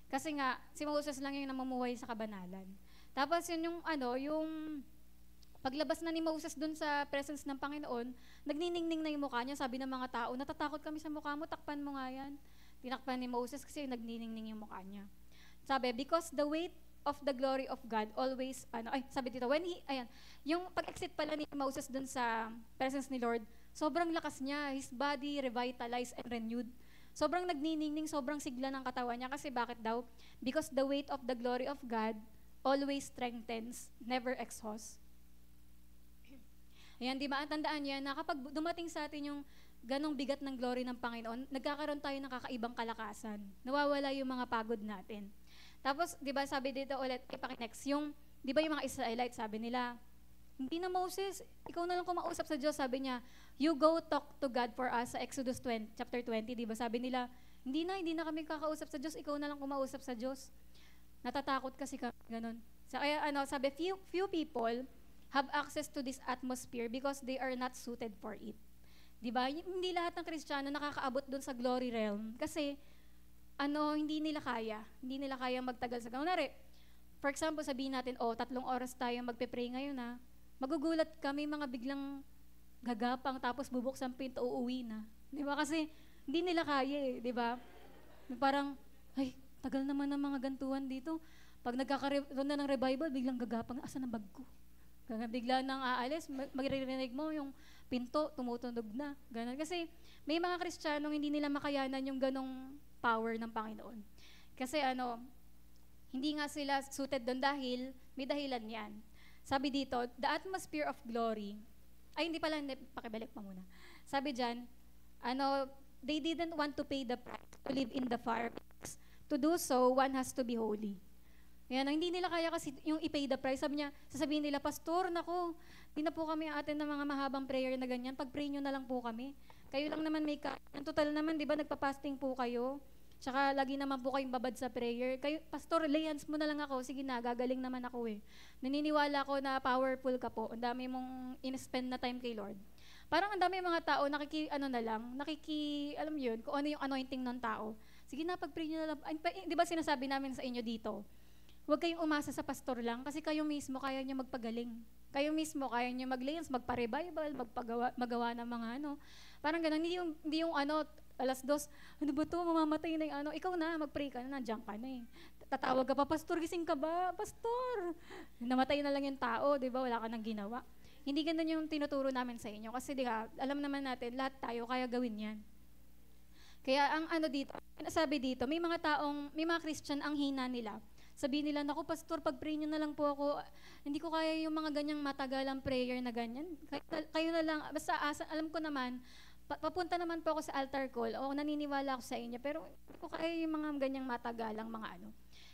A: Kasi nga, si Moses lang yung namumuhay sa kabanalan. Tapos yun yung paglabas na ni Moses dun sa presence ng Panginoon, nagniningning na yung mukha niya, sabi ng mga tao, natatakot kami sa mukha mo, takpan mo nga yan. Tinakpan ni Moses kasi nagniningning yung mukha niya. Sabi, because the weight of the glory of God always, sabi dito, yung pag-exit pala ni Moses dun sa presence ni Lord, sobrang lakas niya, his body revitalized and renewed. Sobrang nagniningning, sobrang sigla ng katawan niya kasi bakit daw? Because the weight of the glory of God always strengthens, never exhausts. Ayan, di ba? Tandaan niya na kapag dumating sa atin yung ganong bigat ng glory ng Panginoon, nagkakaroon tayo ng kakaibang kalakasan. Nawawala yung mga pagod natin. Tapos, di ba, sabi dito ulit, ipakinext, di ba yung mga Israelites, sabi nila, hindi na Moses, ikaw na lang kumausap sa Diyos, sabi niya, you go talk to God for us sa Exodus 20, chapter 20, di ba, sabi nila, hindi na kami kakausap sa Diyos, ikaw na lang kumausap sa Diyos. Natatakot kasi kami, ganun. So, kaya, sabi, few people have access to this atmosphere because they are not suited for it. Di ba? Hindi lahat ng Kristiyano nakakaabot dun sa glory realm kasi, hindi nila kaya magtagal sa ganun. For example, sabihin natin, 3 oras tayo magpe-pray ngayon na, magugulat kami mga biglang gagapang tapos bubuksan pinto, uuwi na. Di ba? Kasi hindi nila kaya di ba? Parang, ay, tagal naman ng mga gantuan dito. Pag nagkakaroon na ng revival, biglang gagapang, asan ang bag ko? Bigla nang aalis, maririnig mo yung pinto, tumutunog na. Ganun. Kasi may mga Kristiyanong hindi nila makayanan yung ganong power ng Panginoon. Kasi hindi nga sila suited doon dahil may dahilan yan. Sabi dito, the atmosphere of glory, hindi, pakibalik pa muna. Sabi dyan, they didn't want to pay the price to live in the fire. To do so, one has to be holy. Yan, hindi nila kaya kasi yung i-pay the price. Sabi niya, sasabihin nila, Pastor, naku, di na po kami atin ng mga mahabang prayer na ganyan. Pag-pray nyo na lang po kami. Kayo lang naman may ang total naman, di ba, nagpa-fasting po kayo. Tsaka lagi naman po kayong babad sa prayer. Kayo, Pastor, lay hands mo na lang ako. Sige na, gagaling naman ako Naniniwala ko na powerful ka po. Ang dami mong in-spend na time kay Lord. Parang ang dami mga tao, alam yun, kung ano yung anointing ng tao. Sige na, pag-pray nyo na lang. Di ba sinasabi namin sa inyo dito, huwag kayong umasa sa pastor lang kasi kayo mismo kaya nyo magpagaling. Kayo mismo kaya nyo mag-lay hands, magpa-revival, magawa ng mga Parang ganun, hindi yung alas 2, ano ba to, mamamatay na yung ikaw na, mag-pray ka na, nandiyan ka na Tatawag ka pa, Pastor, gising ka ba? Pastor! Namatay na lang yung tao, di ba? Wala ka nang ginawa. Hindi ganun yung tinuturo namin sa inyo kasi di ba, alam naman natin, lahat tayo kaya gawin yan. Kaya ang sabi dito, may mga Christian ang hina nila. Sabihin nila, naku, Pastor, pag-pray nyo na lang po ako. Hindi ko kaya yung mga ganyang matagalang prayer na ganyan. Kayo na lang, basta alam ko naman, papunta naman po ako sa altar call, naniniwala ako sa inyo, pero hindi ko kaya yung mga ganyang matagalang mga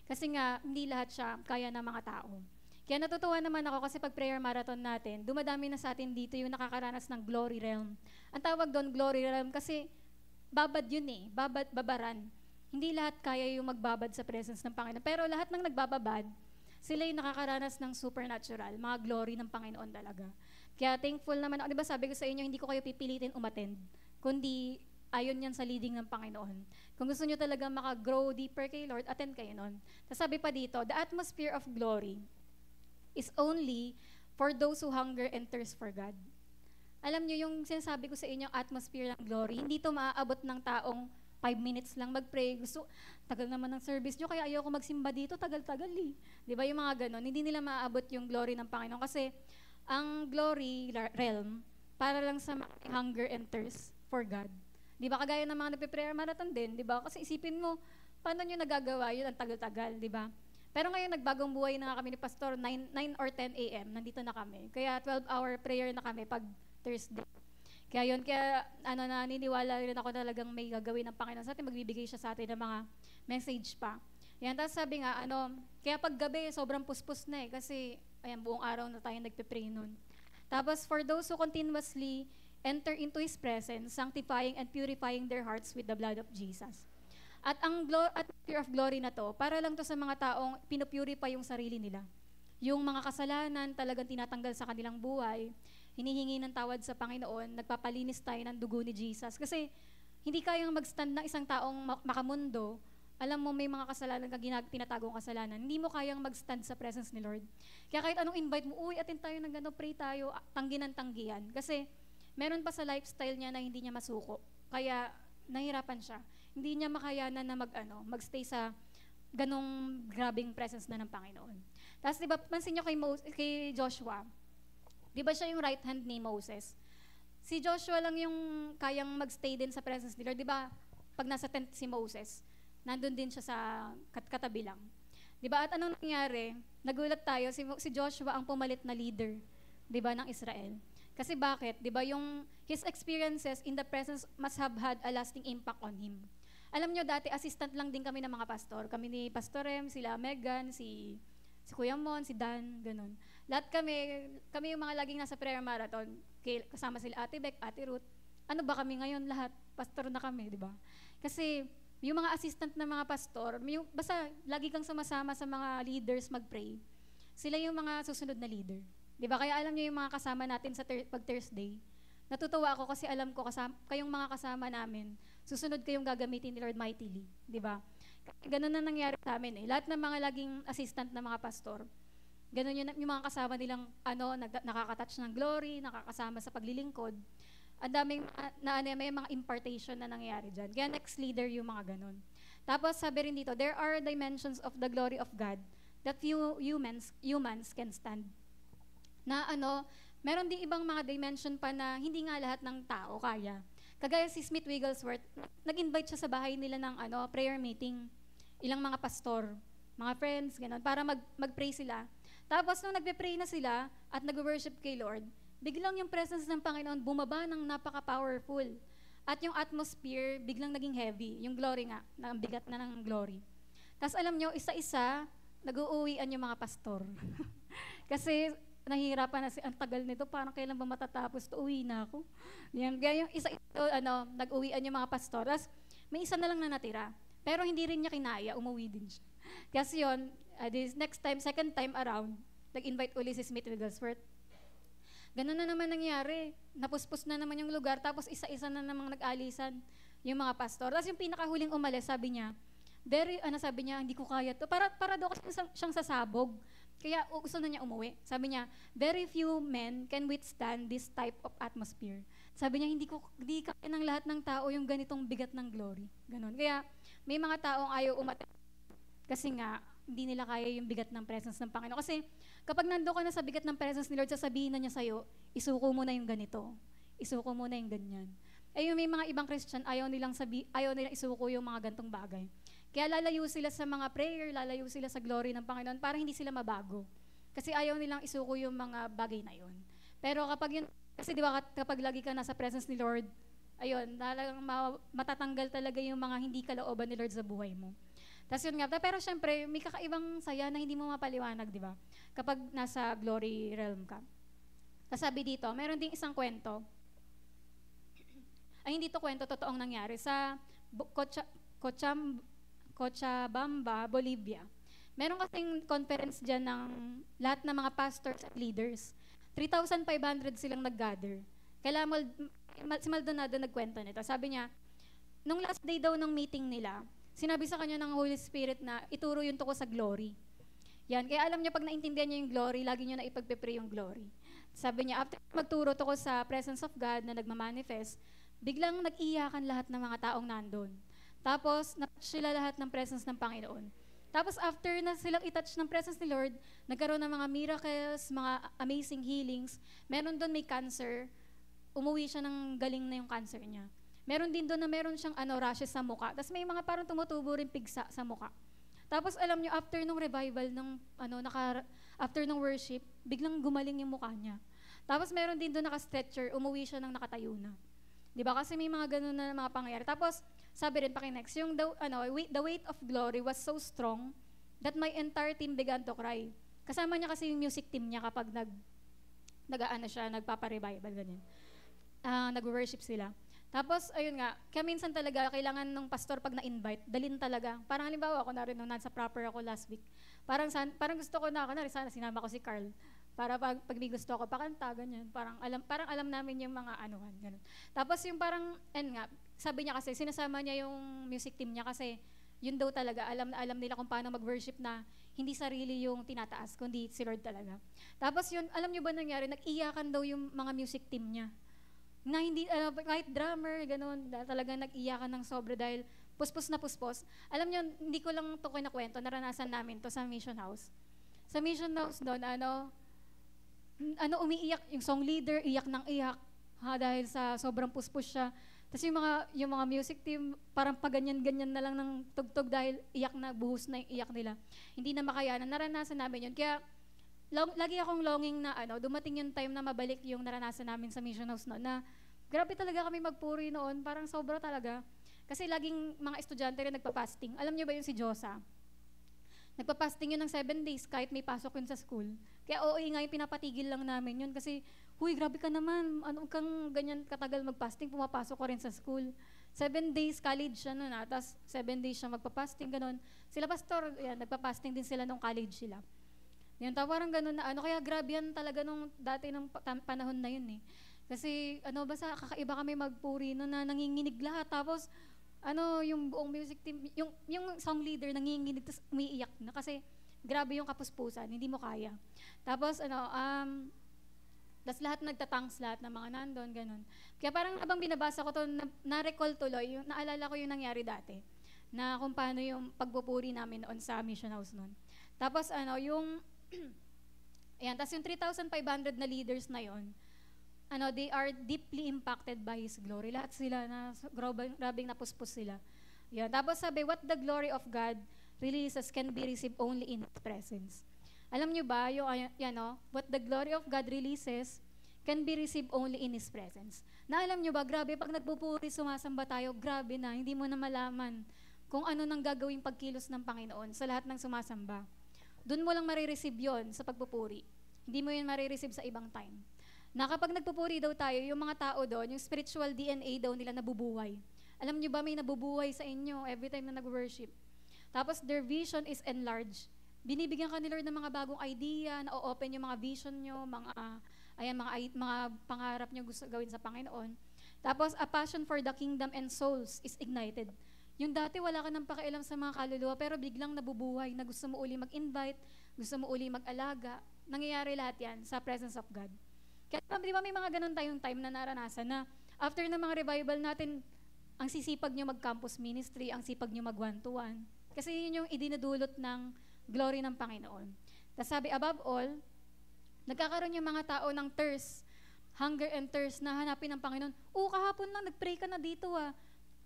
A: Kasi nga, hindi lahat siya kaya ng mga tao. Kaya natutuwa naman ako kasi pag prayer marathon natin, dumadami na sa atin dito yung nakakaranas ng glory realm. Ang tawag doon, glory realm, kasi babad yun babaran. Hindi lahat kaya yung magbabad sa presence ng Panginoon. Pero lahat ng nagbababad, sila yung nakakaranas ng supernatural, mga glory ng Panginoon talaga. Kaya thankful naman ako. Di ba sabi ko sa inyo, hindi ko kayo pipilitin umattend, kundi ayon yan sa leading ng Panginoon. Kung gusto nyo talaga maka-grow deeper kay Lord, attend kayo nun. Tapos sabi pa dito, the atmosphere of glory. is only for those who hunger and thirst for God. Alam niyo, yung sinasabi ko sa inyo, atmosphere ng glory, hindi to maaabot ng taong 5 minutes lang mag-pray. Gusto, tagal naman ng service nyo, kaya ayoko magsimba dito, tagal-tagal eh. Di ba yung mga ganon? Hindi nila maaabot yung glory ng Panginoon kasi ang glory realm, para lang sa mga hunger and thirst for God. Di ba kagaya ng mga nagpe-prayer marathon din, di ba? Kasi isipin mo, paano nyo nagagawa yun ang tagal-tagal, di ba? Pero ngayon, nagbagong buhay na kami ni Pastor, 9 or 10 a.m., nandito na kami. Kaya 12-hour prayer na kami pag Thursday. Kaya yun, naniniwala rin ako talagang may gagawin ng Panginoon sa atin, magbibigay siya sa atin ng mga message pa. Yan, tapos sabi nga, kaya pag gabi, sobrang puspos na kasi, ayan, buong araw na tayo nagpe-pray nun. Tapos, for those who continuously enter into His presence, sanctifying and purifying their hearts with the blood of Jesus. At ang atmosphere of glory na to, para lang to sa mga taong pinupurify yung sarili nila. Yung mga kasalanan talagang tinatanggal sa kanilang buhay, hinihingi ng tawad sa Panginoon, nagpapalinis tayo ng dugo ni Jesus. Kasi hindi kayang mag-stand ng isang taong makamundo, alam mo may mga kasalanan kang tinatagong kasalanan, hindi mo kayang mag-stand sa presence ni Lord. Kaya kahit anong invite mo, attend tayo ng gano'n, pray tayo, tanggi ng tanggihan. Kasi meron pa sa lifestyle niya na hindi niya masuko. Kaya nahirapan siya. Hindi niya makayanan na magstay sa ganong grabing presence na ng Panginoon. Tapos diba, pansin niyo kay Joshua, di ba siya yung right hand ni Moses? Si Joshua lang yung kayang magstay din sa presence ni Lord. Di ba, pag nasa tent si Moses, nandun din siya sa katabi lang. Di ba, at anong nangyari? Nagulat tayo, si Joshua ang pumalit na leader, di ba, ng Israel. Kasi bakit? Di ba, his experiences in the presence must have had a lasting impact on him. Alam nyo, dati assistant lang din kami ng mga pastor. Kami ni Pastor Rem, sila Megan, si Kuya Mon, si Dan, ganun. Lahat kami yung mga laging nasa prayer marathon, kasama sila Ate Beck, Ate Ruth. Ano ba kami ngayon lahat? Pastor na kami, di ba? Kasi yung mga assistant na mga pastor, basta lagi kang sumasama sa mga leaders mag-pray. Sila yung mga susunod na leader. Di ba? Kaya alam niyo yung mga kasama natin sa pag Thursday. Natutuwa ako kasi alam ko kayong mga kasama namin, susunod kayong gagamitin ni Lord mightily. Di ba? Ganun na nangyari sa amin eh. Lahat ng mga laging assistant na mga pastor, ganun yung mga kasama nilang nakaka-touch ng glory, nakakasama sa paglilingkod. Ang daming may mga impartation na nangyayari dyan. Kaya next leader yung mga ganun. Tapos sabi rin dito, there are dimensions of the glory of God that few humans can stand. Na meron din ibang mga dimension pa na hindi nga lahat ng tao kaya. Kagaya si Smith Wigglesworth, nag-invite siya sa bahay nila ng prayer meeting. Ilang mga pastor, mga friends, gano'n, para mag-pray sila. Tapos nung nagpe-pray na sila at nag-worship kay Lord, biglang yung presence ng Panginoon bumaba ng napaka-powerful. At yung atmosphere biglang naging heavy. Yung glory nga, ang bigat na ng glory. Tapos alam nyo, isa-isa, nag-uuwian yung mga pastor. Kasi nahihirapan na ang tagal nito, parang kailan ba matatapos to, uwi na ako. Yan, kaya yung nag-uwian yung mga pastor. Tapos may isa na lang na natira. Pero hindi rin niya kinaya, umuwi din siya. Kasi yun, this next time, second time around, nag-invite uli si Smith Wigglesworth. Ganun na naman nangyari. Napuspos na naman yung lugar, tapos isa-isa na namang nag-alisan yung mga pastor. Tapos yung pinakahuling umalis, sabi niya, hindi ko kaya to. Para daw kasi siyang sasabog. Kaya gusto na niya umuwi. Sabi niya, very few men can withstand this type of atmosphere. Sabi niya, hindi kaya ng lahat ng tao yung ganitong bigat ng glory. Ganon. Kaya may mga taong ayaw umattend. Kasi nga, hindi nila kaya yung bigat ng presence ng Panginoon. Kasi kapag nandoon ka na sa bigat ng presence ni Lord, sasabihin na niya sa'yo, isuko mo na yung ganito. Isuko mo na yung ganyan. Yung may mga ibang Christian, ayaw nilang isuko yung mga gantong bagay. Kaya lalayo sila sa mga prayer, lalayo sila sa glory ng Panginoon para hindi sila mabago. Kasi ayaw nilang isuko yung mga bagay na yun. Pero kasi di ba kapag lagi ka nasa presence ni Lord, ayun, matatanggal talaga yung mga hindi kalooban ni Lord sa buhay mo. Tapos yun nga, pero syempre, may kakaibang saya na hindi mo mapaliwanag, di ba? Kapag nasa glory realm ka. Tapos sabi dito, meron ding isang kwento. Ay, hindi to kwento, totoong nangyari. Sa Cochabamba, Bolivia. Meron kasing conference dyan ng lahat ng mga pastors at leaders. 3,500 silang nag-gather. Kaya si Maldonado nagkwento nito. Sabi niya, nung last day daw ng meeting nila, sinabi sa kanya ng Holy Spirit na ituro yung tungkol sa glory. Yan, kaya alam niyo, pag naintindihan niyo yung glory, lagi niyo na ipagpe-pray yung glory. Sabi niya, after magturo ko sa presence of God na nagmamanifest, biglang nag-iyakan lahat ng mga taong nandun. Tapos, natouch sila lahat ng presence ng Panginoon. Tapos, after na silang itouch ng presence ni Lord, nagkaroon ng mga miracles, mga amazing healings. Meron doon may cancer, umuwi siya ng galing na yung cancer niya. Meron din doon na meron siyang rashes sa muka. Tapos may mga parang tumutubo rin pigsa sa muka. Tapos alam niyo, after nung revival, after nung worship, biglang gumaling yung mukha niya. Tapos meron din doon naka-stretcher, umuwi siya ng nakatayo na. Di ba? Kasi may mga ganun na mga pangyayari. Tapos, sabi rin, pakinext, yung the weight of glory was so strong that my entire team began to cry. Kasama niya kasi yung music team niya kapag nagpapa-revival, ganyan. Nag-worship sila. Tapos, ayun nga, kaya minsan talaga, kailangan ng pastor pag na-invite, dalin talaga. Parang halimbawa, ako na rin nung nasa proper ako last week. Parang gusto ko na, sana sinama ko si Carl. Para pag may gusto ako pakanta, ganyan. Parang alam namin yung mga anuhan, ganun. Tapos yung parang, nga, sabi niya kasi, sinasama niya yung music team niya kasi, yun daw talaga, alam nila kung paano mag-worship na hindi sarili yung tinataas, kundi si Lord talaga. Tapos yun, alam niyo ba nangyari, nag-iyakan daw yung mga music team niya. Na hindi, kahit drummer, gano'n, talaga nag-iyakan ng sobra dahil puspos na puspos. Alam niyo, hindi ko lang ito kinakwento, naranasan namin to sa Mission House. Sa Mission House doon, umiiyak, yung song leader, iyak ng iyak, dahil sa sobrang puspos siya. Tapos yung mga music team, parang paganyan-ganyan na lang ng tugtog dahil iyak na, buhos na yung iyak nila. Hindi na makayanan, naranasan namin yun. Kaya, lagi akong longing na dumating yung time na mabalik yung naranasan namin sa Mission House noon na grabe talaga kami magpuri noon, parang sobra talaga. Kasi laging mga estudyante rin nagpa-fasting. Alam niyo ba yung si Josa? Nagpa-fasting yun ng 7 days kahit may pasok yun sa school. Kaya nga yung pinapatigil lang namin yun kasi, huy, grabe ka naman, kang ganyan katagal mag-fasting, pumapasok ko rin sa school. 7 days college siya noon, tapos 7 days siya magpa-fasting, ganun. Sila pastor, nagpa-fasting din sila nung college sila. Yan, parang ganun na kaya grabe yan talaga nung dati ng panahon na yun eh. Kasi basta kakaiba kami magpuri no na nanginginig lahat. Tapos yung buong music team, yung song leader nanginginig tapos umiiyak na kasi grabe yung kapuspusan, hindi mo kaya. Tapos tas lahat nagtatanks lahat ng mga nandun, ganun. Kaya parang habang binabasa ko to, na-recall tuloy, naalala ko yung nangyari dati na kung paano yung pagpupuri namin noon sa Mission House noon. Tapos tas yung 3,500 na leaders na yon, they are deeply impacted by His glory. Lahat sila na grabing napuspos sila. Yan. Tapos sabi, what the glory of God releases can be received only in His presence. Alam nyo ba, what the glory of God releases can be received only in His presence. Na alam nyo ba, grabe, pag nagpupuri, sumasamba tayo, grabe na, hindi mo na malaman kung ano nang gagawing pagkilos ng Panginoon sa lahat ng sumasamba. Doon mo lang marireceive yon sa pagpupuri. Hindi mo yun marireceive sa ibang time. Na kapag nagpupuri daw tayo, yung mga tao doon, yung spiritual DNA daw nila nabubuhay. Alam nyo ba, may nabubuhay sa inyo every time na nag-worship. Tapos their vision is enlarged. Binibigyan ka ni Lord ng mga bagong idea, na-open yung mga vision nyo, mga pangarap nyo gusto gawin sa Panginoon. Tapos a passion for the kingdom and souls is ignited. Yung dati wala ka nang pakialam sa mga kaluluwa, pero biglang nabubuhay, na gusto mo uli mag-invite, gusto mo uli mag-alaga. Nangyayari lahat yan sa presence of God. Kaya di ba may mga ganun tayong time na naranasan na after ng mga revival natin, ang sisipag nyo mag-campus ministry, ang sipag nyo mag-one-to-one. Kasi yun yung idinudulot ng glory ng Panginoon. Tapos sabi, above all, nagkakaroon yung mga tao ng thirst, hunger and thirst na hanapin ng Panginoon. Kahapon lang, nag-pray ka na dito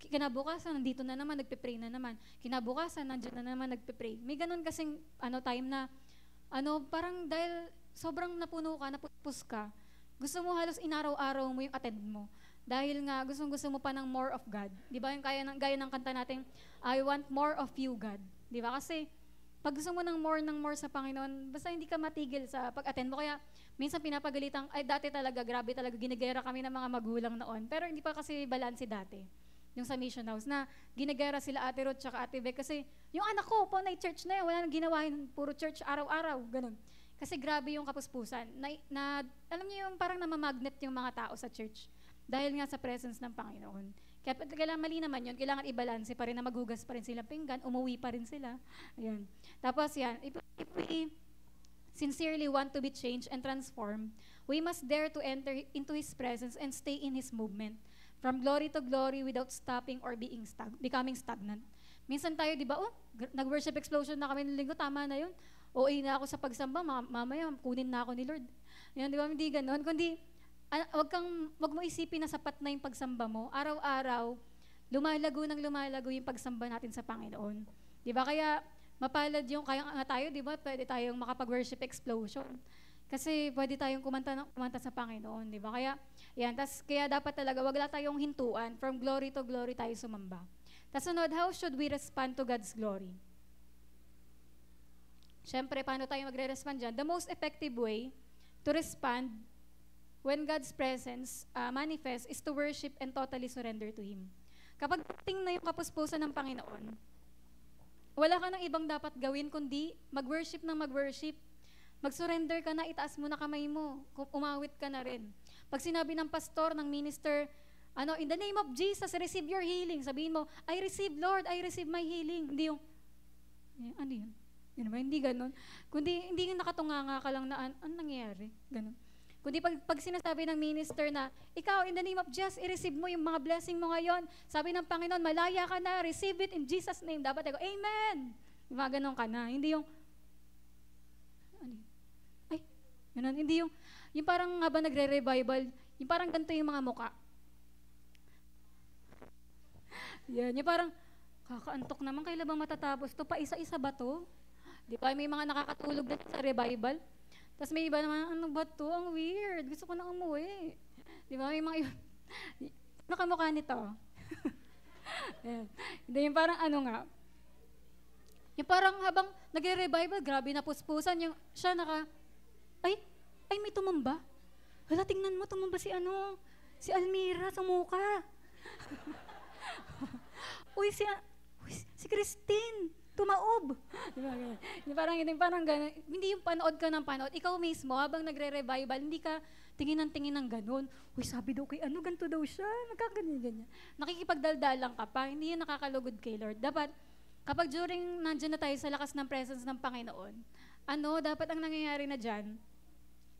A: Kinabukasan, nandito na naman, nagpe-pray na naman. Kinabukasan, nandiyan na naman, nagpe-pray. May ganun kasing time na, parang dahil sobrang napuno ka, napupus ka, gusto mo halos inaraw-araw mo yung attend mo. Dahil nga, gusto mo pa ng more of God. Di ba? Yung gaya ng kanta natin, I want more of you, God. Di ba? Kasi, pag gusto mo ng more sa Panginoon, basta hindi ka matigil sa pag-attend mo. Kaya, minsan pinapagalitan, dati talaga, grabe talaga, ginagera kami ng mga magulang noon. Pero hindi pa kasi balanse dati. Yung sa Mission House, na ginagera sila Ate Ruth tsaka Ate Beck. Kasi, yung anak ko, po na church na yan, wala nang ginawain, puro church araw-araw, ganun. Kasi grabe yung kapuspusan. Alam niyo yung parang namamagnet yung mga tao sa church. Dahil nga sa presence ng Panginoon. Kaya kailangan mali naman yun, kailangan i-balance pa rin na maghugas pa rin sila pinggan, umuwi pa rin sila. Ayun. Tapos yan, if we sincerely want to be changed and transformed, we must dare to enter into His presence and stay in His movement. From glory to glory without stopping or becoming stagnant. Minsan tayo, di ba, nag-worship explosion na kami ng linggo, tama na yun. OA na ako sa pagsamba, mamaya kunin na ako ni Lord. Yan, di ba, hindi ganon. Kundi, wag mo isipin na sapat na yung pagsamba mo. Araw-araw, lumalago yung pagsamba natin sa Panginoon. Di ba, kaya mapalad yung, kaya nga tayo, di ba, pwede tayong makapag-worship explosion. Kasi pwede tayong kumanta sa Panginoon, di ba? Kaya dapat talaga, wag lang tayong hintuan. From glory to glory tayo sumamba. Tas sunod, how should we respond to God's glory? Siyempre, paano tayo magre-respond dyan? The most effective way to respond when God's presence manifests is to worship and totally surrender to Him. Kapag tingnan na yung kapuspusan ng Panginoon, wala ka nang ibang dapat gawin kundi mag-worship ng mag-worship. Mag-surrender ka na, itaas mo na kamay mo, umawit ka na rin. Pag sinabi ng pastor, ng minister, in the name of Jesus, receive your healing. Sabihin mo, I receive, Lord, I receive my healing. Hindi yung, ano yun? Yun ba? Hindi ganun. Kundi, hindi yung nakatunganga ka lang na, ano nangyayari? Ganun. Kundi pag sinasabi ng minister na, ikaw, in the name of Jesus, i-receive mo yung mga blessing mo ngayon. Sabi ng Panginoon, malaya ka na, receive it in Jesus' name. Dapat ako, Amen! Diba, ganun ka na. Hindi yung, ganun, hindi yung parang nga ba nagre-revival, yung parang ganito yung mga muka. Yan, yung parang, kakaantok naman, kailan ba matatapos to? Pa isa-isa ba to? Di ba, may mga nakakatulog na sa revival. Tapos may iba naman, ano ba to? Ang weird, gusto ko na umuwi. Di ba, may mga yun. Ano kamukha nito? Yan. Hindi, yung parang yung parang habang nagre-revival, grabe na puspusan, yung siya ay, may tumamba. Hala, tingnan mo, tumamba si Almira sa muka. Uy, si Christine, tumaob. Parang gano'n. Hindi yung panood ka ng panood. Ikaw mismo, habang nagre-revival, hindi ka tingin ng gano'n. Uy, sabi daw kay ganito daw siya. Nagkaganyan. Nakikipagdaldalang ka pa. Hindi yun nakakalugod kay Lord. Dapat, kapag during nandiyan na tayo sa lakas ng presence ng Panginoon, dapat ang nangyayari na dyan,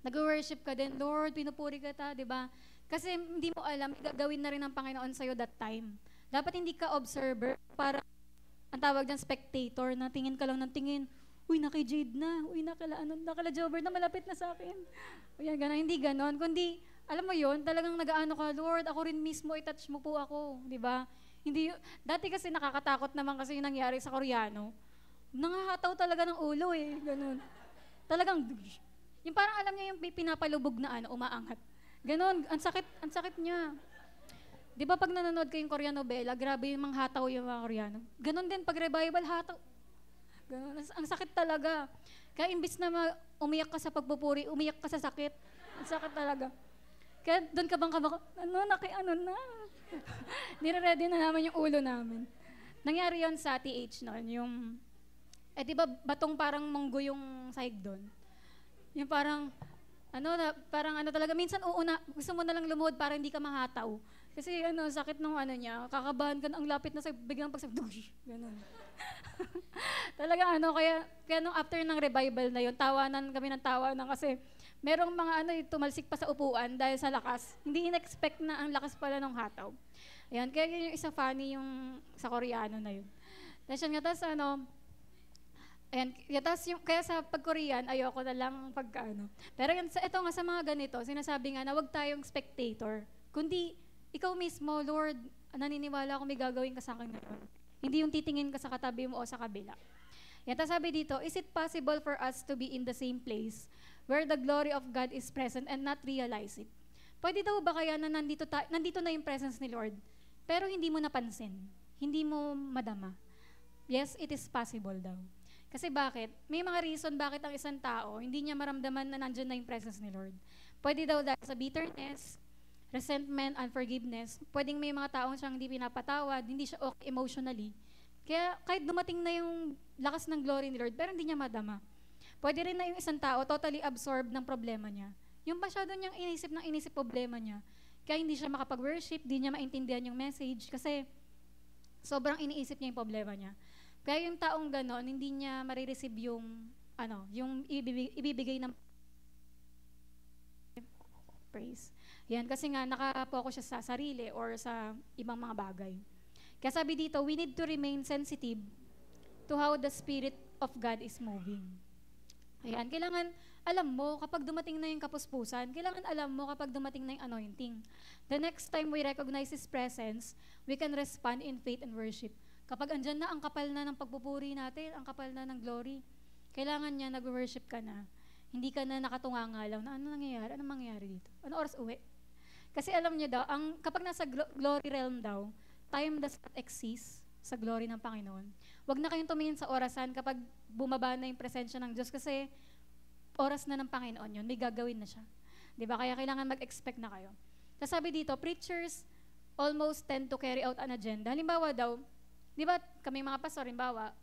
A: nag-worship ka din, Lord, pinupuri ka ta, di ba? Kasi hindi mo alam, gagawin na rin ng Panginoon sa'yo that time. Dapat hindi ka observer, para, ang tawag dyan, spectator, na tingin ka lang ng tingin, uy, naki-Jade na, uy, nakala Jobber na, malapit na sa akin. Uy, gano'n, hindi gano'n. Kundi, alam mo yun, talagang nag-aano ka, Lord, ako rin mismo, i-touch mo po ako, di ba? Hindi, dati kasi nakakatakot naman kasi yung nangyari sa Koreano. Nangahataw talaga ng ulo gano'n. Talagang, yung parang alam niya yung pinapalubog na umaangat. Ganon, ang sakit niya. Di ba pag nanonood kayong Korean novela, grabe yung mga hataw yung mga Koreano. Ganon din, pag revival, hataw. Ganon, ang sakit talaga. Kaya imbis na umiyak ka sa pagpupuri, umiyak ka sa sakit. Ang sakit talaga. Kaya doon ka bang na. Nire-ready na naman yung ulo namin. Nangyari yon sa TH noon, yung, di ba batong parang monggo yung sahig doon? Yung parang, talaga, minsan gusto mo na lang lumuhod para hindi ka mahataw. Kasi sakit nung niya, kakabahan ka na, ang lapit na sa biglang gano'n. Talaga kaya nung after ng revival na yun, tawanan kami ng tawanan kasi merong mga tumalsik pa sa upuan dahil sa lakas. Hindi in-expect na ang lakas pala ng hataw. Ayan, kaya yun yung isa funny yung sa Koreano na yun. Tapos yun nga, ayan, kaya sa pag-Korean, ayoko na lang Pero yun, ito nga sa mga ganito, sinasabi nga na huwag tayong spectator. Kundi, ikaw mismo, Lord, naniniwala ako may gagawin ka sa akin ngayon. Hindi yung titingin ka sa katabi mo o sa kabila. Yan, sabi dito, is it possible for us to be in the same place where the glory of God is present and not realize it? Pwede daw ba kaya na nandito na yung presence ni Lord, pero hindi mo napansin, hindi mo madama? Yes, it is possible daw. Kasi bakit? May mga reason bakit ang isang tao hindi niya maramdaman na nandiyan na yung presence ni Lord. Pwede daw dahil sa bitterness, resentment, unforgiveness. Pwedeng may mga taong siyang hindi pinapatawad, hindi siya okay emotionally. Kaya kahit dumating na yung lakas ng glory ni Lord, pero hindi niya madama. Pwede rin na yung isang tao totally absorbed ng problema niya. Yung masyado niyang inisip problema niya. Kaya hindi siya makapag-worship, di niya maintindihan yung message kasi sobrang iniisip niya yung problema niya. Kaya yung taong ganon, hindi niya marireceive yung, yung ibibigay ng praise. Yan, kasi nga nakapokus siya sa sarili or sa ibang mga bagay. Kaya sabi dito, we need to remain sensitive to how the Spirit of God is moving. Ayan, kailangan alam mo kapag dumating na yung kapuspusan, kailangan alam mo kapag dumating na yung anointing. The next time we recognize His presence, we can respond in faith and worship. Kapag andyan na, ang kapal na ng pagpupuri natin, ang kapal na ng glory, kailangan niya nag-worship ka na. Hindi ka na nakatunganga lang na ano nangyayari, ano mangyayari dito? Ano oras uwi? Kasi alam niyo daw, kapag nasa glory realm daw, time does not exist sa glory ng Panginoon. Huwag na kayong tumingin sa orasan kapag bumaba na yung presensya ng Diyos kasi oras na ng Panginoon yun, may gagawin na siya. Diba? Kaya kailangan mag-expect na kayo. Tapos sabi dito, preachers almost tend to carry out an agenda. Halimbawa daw, di ba kami mga pastor, halimbawa,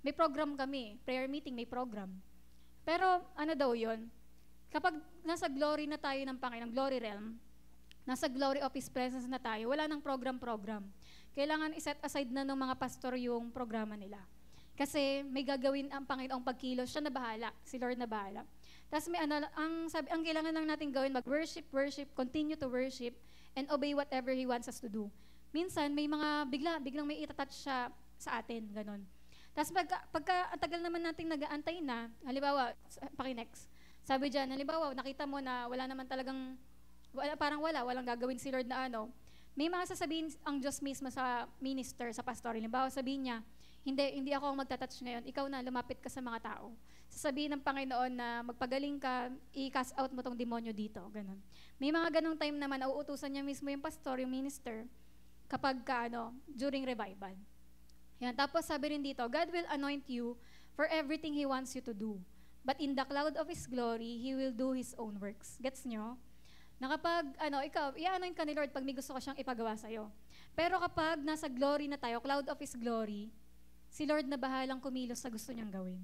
A: may program kami, prayer meeting, may program. Pero ano daw yun? Kapag nasa glory na tayo ng Panginoon, glory realm, nasa glory of His presence na tayo, wala nang program-program. Kailangan iset aside na ng mga pastor yung programa nila. Kasi may gagawin ang Panginoong pagkilos, siya na bahala, si Lord na bahala. Tapos may ang kailangan lang natin gawin, worship, continue to worship, and obey whatever He wants us to do. Minsan, may mga biglang may itatouch siya sa atin, ganon. Tapos pagka ang tagal naman natin nag-aantay na, halimbawa, pakinext, sabi dyan, halimbawa, nakita mo na wala naman talagang, walang gagawin si Lord na may mga sasabihin ang Diyos mismo sa minister, sa pastor. Halimbawa, sabihin niya, hindi ako ang magtatouch ngayon, ikaw na, lumapit ka sa mga tao. Sasabihin ng Panginoon na magpagaling ka, i-cast out mo tong demonyo dito, ganun. May mga ganong time naman, nauutusan niya mismo yung pastor, yung minister, kapag during revival. Yan. Tapos sabi rin dito, God will anoint you for everything He wants you to do. But in the cloud of His glory, He will do His own works. Gets nyo? Na kapag, ikaw, i-anoint ka ni Lord pag may gusto ka siyang ipagawa sa'yo. Pero kapag nasa glory na tayo, cloud of His glory, si Lord na bahalang kumilos sa gusto niyang gawin.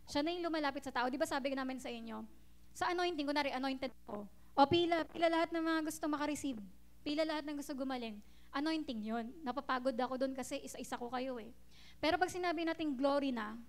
A: Siya na yung lumalapit sa tao. Di ba sabi namin sa inyo, sa anointing, kunwari, anointed ko. O pila lahat ng mga gusto makareceive. Pila lahat ng gusto gumaling. Anointing yon. Napapagod ako doon kasi isa-isa ko kayo eh. Pero pag sinabi natin glory na,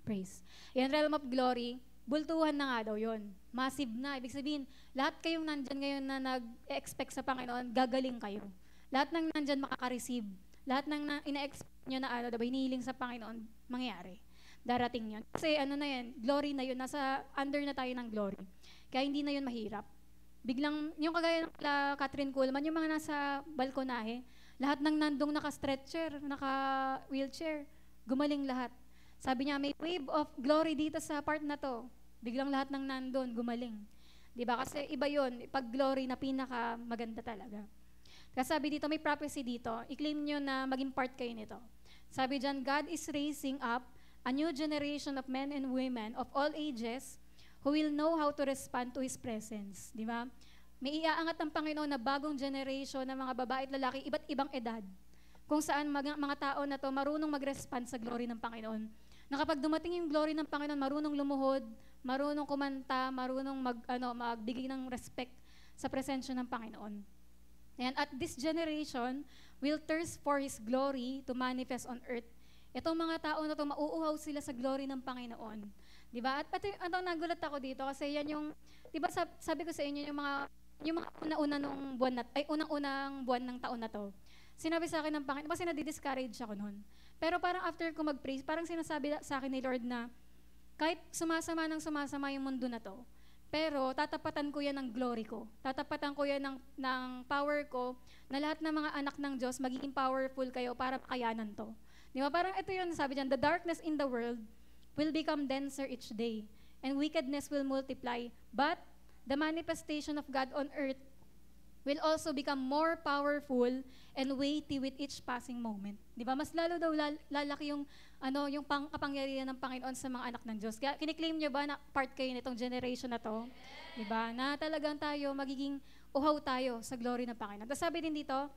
A: praise. Yan, realm of glory, bultuhan na nga daw yon. Massive na. Ibig sabihin, lahat kayong nandyan ngayon na nag-expect sa Panginoon, gagaling kayo. Lahat ng nandyan makaka-receive. Lahat ng ina-expect nyo na hinihiling sa Panginoon, mangyayari. Darating yun. Kasi na yan, glory na yun, nasa under na tayo ng glory. Kaya hindi na yun mahirap. Biglang, yung kagaya ng Catherine Kuhlman, yung mga nasa balkonahe, lahat ng nandong naka-stretcher, naka-wheelchair, gumaling lahat. Sabi niya, may wave of glory dito sa part na to. Biglang lahat ng nandun, gumaling. Diba? Kasi iba yun, pag glory na pinaka maganda talaga. Kasi sabi dito, may prophecy dito. I-claim nyo na maging part kayo nito. Sabi dyan, God is raising up a new generation of men and women of all ages who will know how to respond to His presence. Di ba? May iaangat ng Panginoon na bagong generation ng mga babae at lalaki, iba't ibang edad. Kung saan mga tao na to marunong mag-respond sa glory ng Panginoon. Na kapag dumating yung glory ng Panginoon, marunong lumuhod, marunong kumanta, marunong magbigay ng respect sa presensya ng Panginoon. And at this generation will thirst for His glory to manifest on earth. Itong mga tao na to, mauuhaw sila sa glory ng Panginoon. Diba? At nagulat ako dito kasi yan yung, diba sabi ko sa inyo, yung mga unang-unang buwan ng taon na to. Sinabi sa akin ng Panginoon, kasi nadi-discourage ako noon. Pero parang after ko mag-praise, parang sinasabi sa akin ni Lord na kahit sumasama yung mundo na to, pero tatapatan ko yan ng glory ko. Tatapatan ko yan ng power ko na lahat ng mga anak ng Diyos magiging powerful kayo para makayanan to. Di ba? Parang ito yun, sabi dyan, the darkness in the world will become denser each day and wickedness will multiply. But the manifestation of God on earth will also become more powerful and weighty with each passing moment. Di ba? Mas lalo daw lalaki yung kapangyarihan ng Panginoon sa mga anak ng Diyos. Kaya kiniklaim nyo ba na part kayo nitong generation na to? Di ba? Na talagang tayo, magiging uhaw tayo sa glory ng Panginoon. Tapos sabi din dito,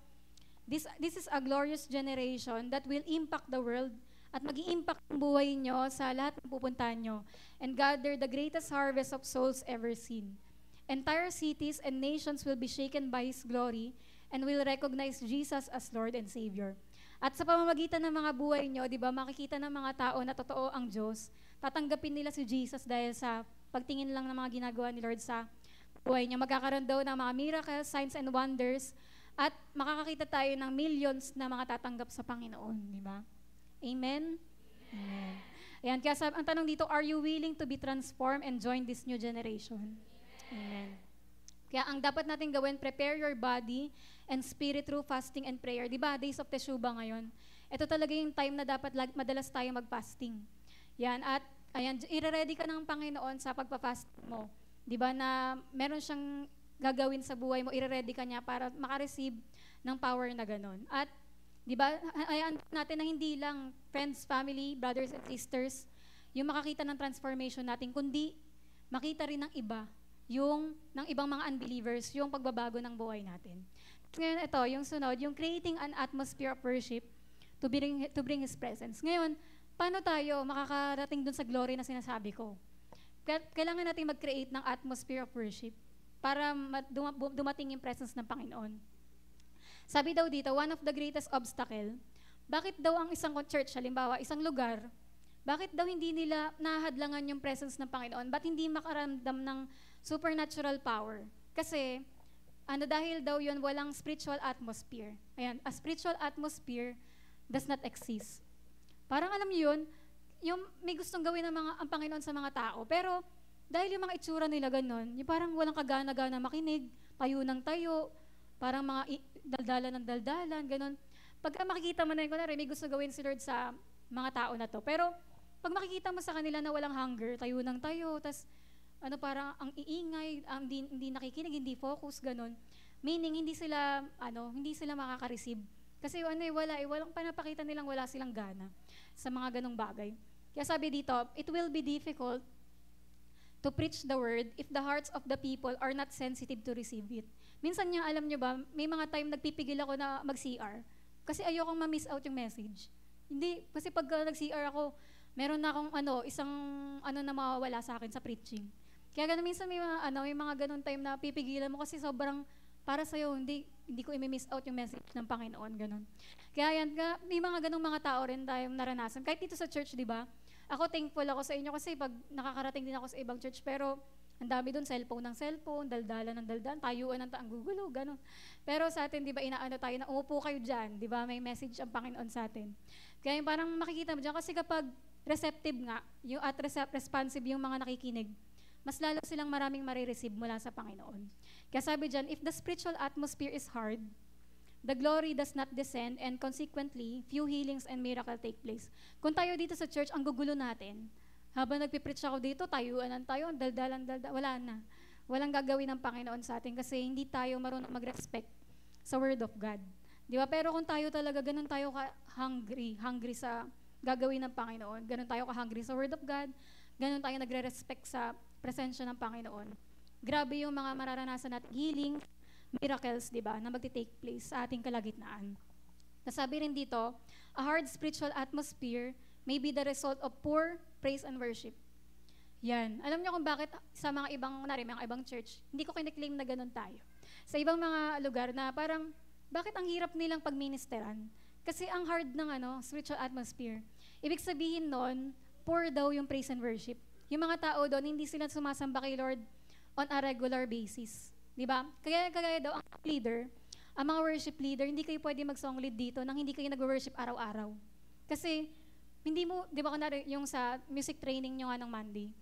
A: this is a glorious generation that will impact the world at mag-i-impact ang buhay nyo sa lahat ng pupuntahan nyo and gather the greatest harvest of souls ever seen. Entire cities and nations will be shaken by His glory and will recognize Jesus as Lord and Savior. At sa pamamagitan ng mga buhay nyo, di ba, makikita ng mga tao na totoo ang Diyos, tatanggapin nila si Jesus dahil sa pagtingin lang ng mga ginagawa ni Lord sa buhay niya. Magkakaroon daw ng mga miracles, signs and wonders, at makakakita tayo ng millions na mga tatanggap sa Panginoon, di ba? Amen? Amen. Ayan, kaya ang tanong dito, are you willing to be transformed and join this new generation? Amen. Kaya ang dapat natin gawin, prepare your body and spirit through fasting and prayer. Di ba, Days of Teshuvah ngayon? Ito talaga yung time na dapat madalas tayo mag-fasting. Yan, at ayan, i-ready ka ng Panginoon sa pagpa-fast mo. Di ba, na meron siyang gagawin sa buhay mo, i-ready ka niya para makareceive ng power na ganon. At di ba, ayan natin na hindi lang friends, family, brothers and sisters, yung makakita ng transformation natin, kundi makita rin ng iba, yung ng ibang mga unbelievers, yung pagbabago ng buhay natin. Ngayon, ito, yung sunod, yung creating an atmosphere of worship to bring His presence. Ngayon, paano tayo makakarating dun sa glory na sinasabi ko? Kailangan natin mag-create ng atmosphere of worship para dumating yung presence ng Panginoon. Sabi daw dito, one of the greatest obstacle, bakit daw ang isang church, halimbawa, isang lugar, bakit daw hindi nila nahadlangan yung presence ng Panginoon? Ba't hindi makaramdam ng supernatural power? Kasi, dahil daw yun, walang spiritual atmosphere. Ayan, a spiritual atmosphere does not exist. Parang alam niyo yun, yung may gustong gawin ang Panginoon sa mga tao, pero dahil yung mga itsura nila ganun, yung parang walang kagana-gana makinig, tayo ng tayo, parang mga daldalan ng daldalan, ganun. Pagka makikita mo na yun, kunwari, may gusto gawin si Lord sa mga tao na to. Pero, pag makikita mo sa kanila na walang hunger, tayo ng tayo, tas, parang ang iingay, hindi nakikinig, hindi focus, ganun. Meaning, hindi sila makaka-receive. Kasi walang panapakita nilang wala silang gana sa mga ganung bagay. Kaya sabi dito, it will be difficult to preach the word if the hearts of the people are not sensitive to receive it. Minsan nga, alam nyo ba, may mga time nagpipigil ako na mag-CR kasi ayokong ma-miss out yung message. Hindi, kasi pag nag-CR ako, meron na akong isang na mawawala sa akin sa preaching. Kaya ganun, minsan may mga ganun time na pipigilan mo kasi sobrang para sa'yo, hindi ko i-miss out yung message ng Panginoon, ganun. Kaya yan, may mga ganung mga tao rin tayong naranasan. Kahit dito sa church, di ba? Ako thankful ako sa inyo kasi pag nakakarating din ako sa ibang church, pero ang dami doon, cellphone ng cellphone, daldalan ng daldalan, tayuan ng gugulo, gano'n. Pero sa atin, di ba, inaano tayo na umupo kayo dyan, di ba, may message ang Panginoon sa atin. Kaya yung parang makikita mo dyan, kasi kapag receptive nga, at responsive yung mga nakikinig, mas lalo silang maraming marireceive mula sa Panginoon. Kaya sabi dyan, if the spiritual atmosphere is hard, the glory does not descend, and consequently, few healings and miracles take place. Kung tayo dito sa church, ang gugulo natin, habang nagpipreach ako dito, tayuan tayo, daldalan, wala na. Walang gagawin ng Panginoon sa atin kasi hindi tayo marunong mag-respect sa Word of God. Di ba? Pero kung tayo talaga, ganun tayo hungry sa gagawin ng Panginoon, ganun tayo ka-hungry sa Word of God, ganun tayo nagre-respect sa presensya ng Panginoon. Grabe yung mga mararanasan natin, healing, miracles, di ba, na magti-take place sa ating kalagitnaan. Nasabi rin dito, a hard spiritual atmosphere may be the result of poor praise and worship. Yan. Alam niyo kung bakit sa mga ibang church, hindi ko kiniklaim na ganun tayo. Sa ibang mga lugar na parang, bakit ang hirap nilang pagministeran? Kasi ang hard ng spiritual atmosphere. Ibig sabihin nun, poor daw yung praise and worship. Yung mga tao doon, hindi sila sumasamba kay Lord on a regular basis. Di ba? Kaya daw, ang leader, ang mga worship leader, hindi kayo pwede mag-song lead dito nang hindi kayo nag-worship araw-araw. Kasi, hindi mo, di ba kunwari, yung sa music training nyo nga ng Monday,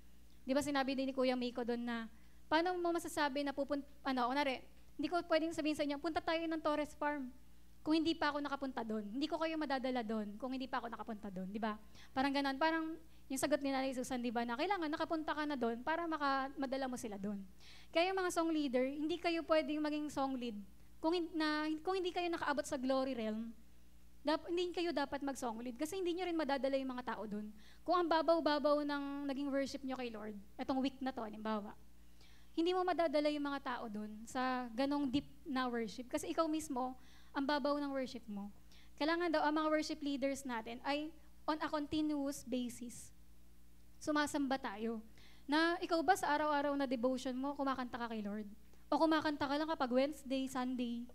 A: di ba sinabi din ni Kuya Miko doon na, paano mo masasabi na kunwari, hindi ko pwedeng sabihin sa inyo, punta tayo ng Torres Farm kung hindi pa ako nakapunta doon. Hindi ko kayo madadala doon kung hindi pa ako nakapunta doon, di ba? Parang ganon, parang yung sagot ni Nanay Susan, di ba, na kailangan nakapunta ka na doon para madala mo sila doon. Kaya yung mga song leader, hindi kayo pwedeng maging song lead kung hindi kayo nakaabot sa glory realm. Hindi kayo dapat mag-song lead kasi hindi nyo rin madadala yung mga tao doon. Kung ang babaw-babaw ng naging worship nyo kay Lord, etong week na to, halimbawa, hindi mo madadala yung mga tao doon sa ganong deep na worship kasi ikaw mismo, ang babaw ng worship mo. Kailangan daw ang mga worship leaders natin ay on a continuous basis. Sumasamba tayo. Na ikaw ba sa araw-araw na devotion mo, kumakanta ka kay Lord? O kumakanta ka lang kapag Wednesday, Sunday?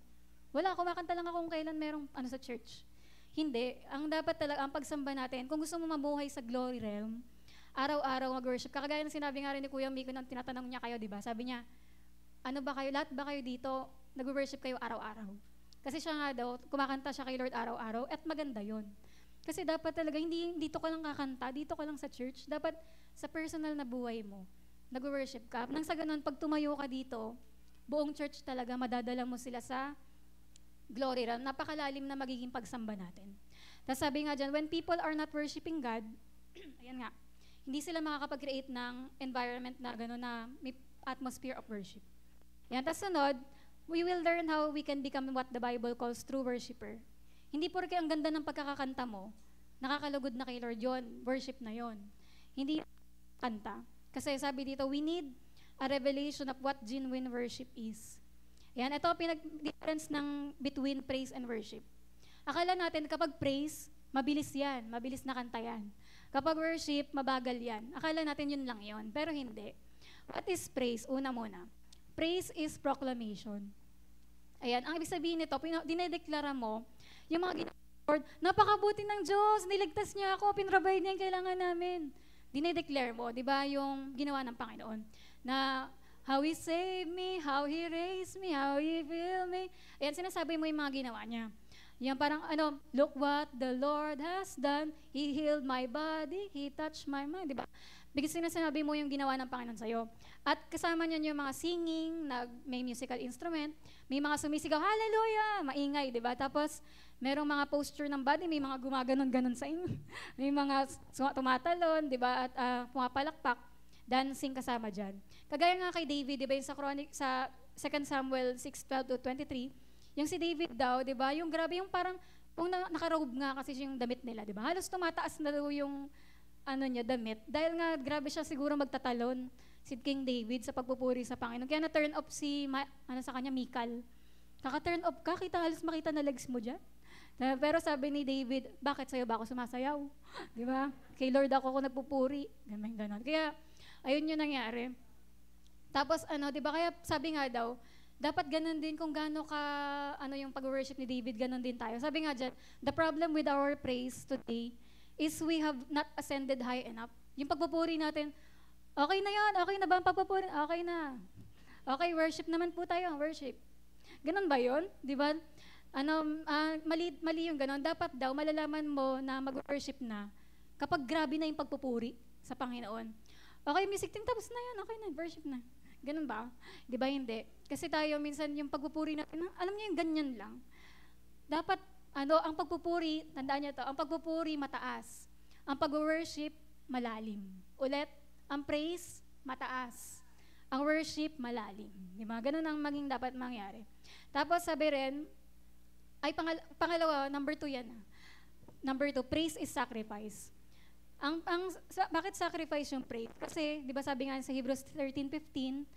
A: Wala, kumakanta lang ako kung kailan merong sa church. Hindi. Ang dapat talaga, ang pagsamba natin, kung gusto mo mabuhay sa glory realm, araw-araw mag-worship. Kagaya ng sinabi nga rin ni Kuya Miko nang tinatanong niya kayo, di ba? Sabi niya, ano ba kayo, lahat ba kayo dito, nag-worship kayo araw-araw? Kasi siya nga daw, kumakanta siya kay Lord araw-araw, at maganda yon. Kasi dapat talaga, hindi dito ka lang kakanta, dito ka lang sa church. Dapat sa personal na buhay mo, nag-worship ka. Nang sa ganun, pag tumayo ka dito, buong church talaga, madadala mo sila sa glory realm. Napakalalim na magiging pagsamba natin. Tapos sabi nga dyan, when people are not worshiping God, ayan nga, hindi sila makakapag-create ng environment na gano'n na may atmosphere of worship. Yan, tapos sunod, we will learn how we can become what the Bible calls true worshiper. Hindi porke ang ganda ng pagkakakanta mo, nakakalugod na kay Lord yon, worship na yon. Hindi kanta. Kasi sabi dito, we need a revelation of what genuine worship is. Yan, ito ang pinag-difference ng between praise and worship. Akala natin kapag praise, mabilis yan, mabilis na kanta yan. Kapag worship, mabagal yan. Akala natin yun lang yon, pero hindi. What is praise? Una muna. Praise is proclamation. Ayan, ang ibig sabihin nito, dinedeklara mo, yung mga Lord, napakabuti ng Diyos, niligtas niya ako, pinrovide niya yung kailangan namin. Dinedeclare mo, di ba, yung ginawa ng Panginoon, na how He saved me, how He raised me, how He filled me. Ayan, sinasabi mo yung mga ginawa niya. Yan parang, look what the Lord has done. He healed my body, He touched my mind, di ba? Because sinasabi mo yung ginawa ng Panginoon sa'yo. At kasama niyan yung mga singing, may musical instrument, may mga sumisigaw, hallelujah, maingay, di ba? Tapos, merong mga posture ng body, may mga gumaganon-ganon sa inyo. May mga tumatalon, di ba? At pumapalakpak, dancing kasama dyan. Kagaya nga kay David, di ba, yung sa 2 Samuel 6:12-23, yung si David daw, di ba, yung grabe yung parang, kung nakarobe nga kasi yung damit nila, di ba? Halos tumataas na daw yung damit. Dahil nga, grabe siya siguro magtatalon, si King David sa pagpupuri sa Panginoon. Kaya na-turn off sa kanya, Michal. Kaka-turn off ka, halos makita na legs mo dyan. Pero sabi ni David, bakit sa'yo ba ako sumasayaw? Di ba? Kay Lord ako nagpupuri. Ganon. Kaya, ayun yung nangyari. Tapos, di ba, kaya sabi nga daw, dapat ganun din kung gaano ka, yung pag-worship ni David, ganun din tayo. Sabi nga dyan, the problem with our praise today is we have not ascended high enough. Yung pagpupuri natin, okay na yan, okay na ba ang pagpupuri? Okay na. Okay, worship naman po tayo, worship. Ganun ba yun? Di ba? Mali yung ganun. Dapat daw, malalaman mo na mag-worship na kapag grabe na yung pagpupuri sa Panginoon. Okay, music team, tapos na yan, okay na, worship na. Ganun ba? Di ba hindi? Kasi tayo, minsan yung pagpupuri natin, alam niyo yung ganyan lang. Dapat, ang pagpupuri, tandaan niyo to, ang pagpupuri mataas. Ang pag-worship, malalim. Ulit, ang praise, mataas. Ang worship, malalim. Di ba? Ganun ang maging dapat mangyari. Tapos sabi rin, pangalawa, number 2 yan. Number 2, praise is sacrifice. Bakit sacrifice yung praise? Kasi, di ba sabi nga sa Hebrews 13:15,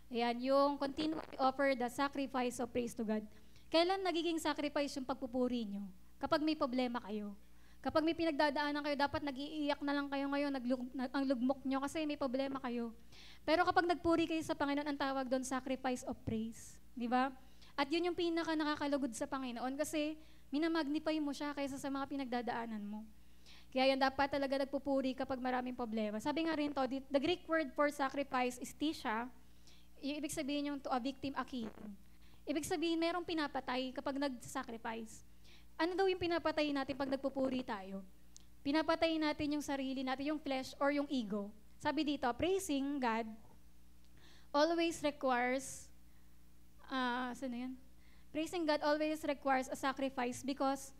A: ayan, yung continually offer the sacrifice of praise to God. Kailan nagiging sacrifice yung pagpupuri nyo? Kapag may problema kayo. Kapag may pinagdadaanan kayo, dapat nag-iiyak na lang kayo ngayon, ang lugmok nyo kasi may problema kayo. Pero kapag nagpuri kayo sa Panginoon, ang tawag doon, sacrifice of praise. Di ba? At yun yung pinaka nakakalugod sa Panginoon kasi minamagnify mo siya kaysa sa mga pinagdadaanan mo. Kaya yan dapat talaga nagpupuri kapag maraming problema. Sabi nga rin to, the Greek word for sacrifice is tisha. Ibig sabihin yung to a victim akin. Ibig sabihin merong pinapatay kapag nag-sacrifice. Ano daw yung pinapatay natin pag nagpupuri tayo? Pinapatay natin yung sarili natin, yung flesh or yung ego. Sabi dito, praising God always requires, Praising God always requires a sacrifice because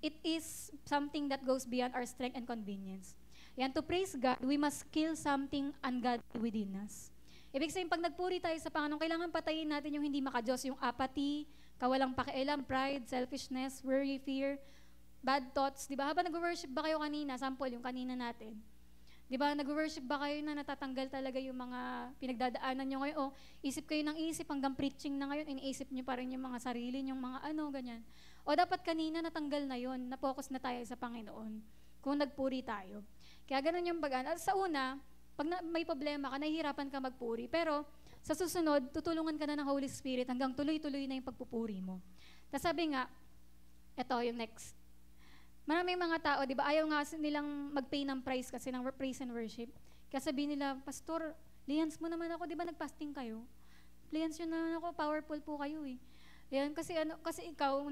A: it is something that goes beyond our strength and convenience. Yan, to praise God, we must kill something ungodly within us. Ibig sabihin, pag nagpuri tayo sa Panginoon, kailangan patayin natin yung hindi makadiyos, yung apathy, kawalang pakialam, pride, selfishness, worry, fear, bad thoughts. Di ba? Habang nag-worship ba kayo kanina, sample, yung kanina natin. Di ba? Nag-worship ba kayo na natatanggal talaga yung mga pinagdadaanan nyo ngayon? O isip kayo ng isip, hanggang preaching na ngayon, iniisip nyo pa rin yung mga sarili, yung mga ganyan. O dapat kanina natanggal na yon, na-focus na tayo sa Panginoon kung nagpuri tayo. Kaya ganun yung bagaan. At sa una, may problema ka, nahihirapan ka magpuri. Pero sa susunod, tutulungan ka na ng Holy Spirit hanggang tuloy-tuloy na yung pagpupuri mo. Tapos sabi nga, ito yung next. Maraming mga tao, di ba, ayaw nga nilang mag-pay ng price kasi ng praise and worship. Kaya sabihin nila, Pastor, lians mo naman ako, di ba nag-fasting kayo? Lians yun naman ako, powerful po kayo eh. Yan, kasi ikaw,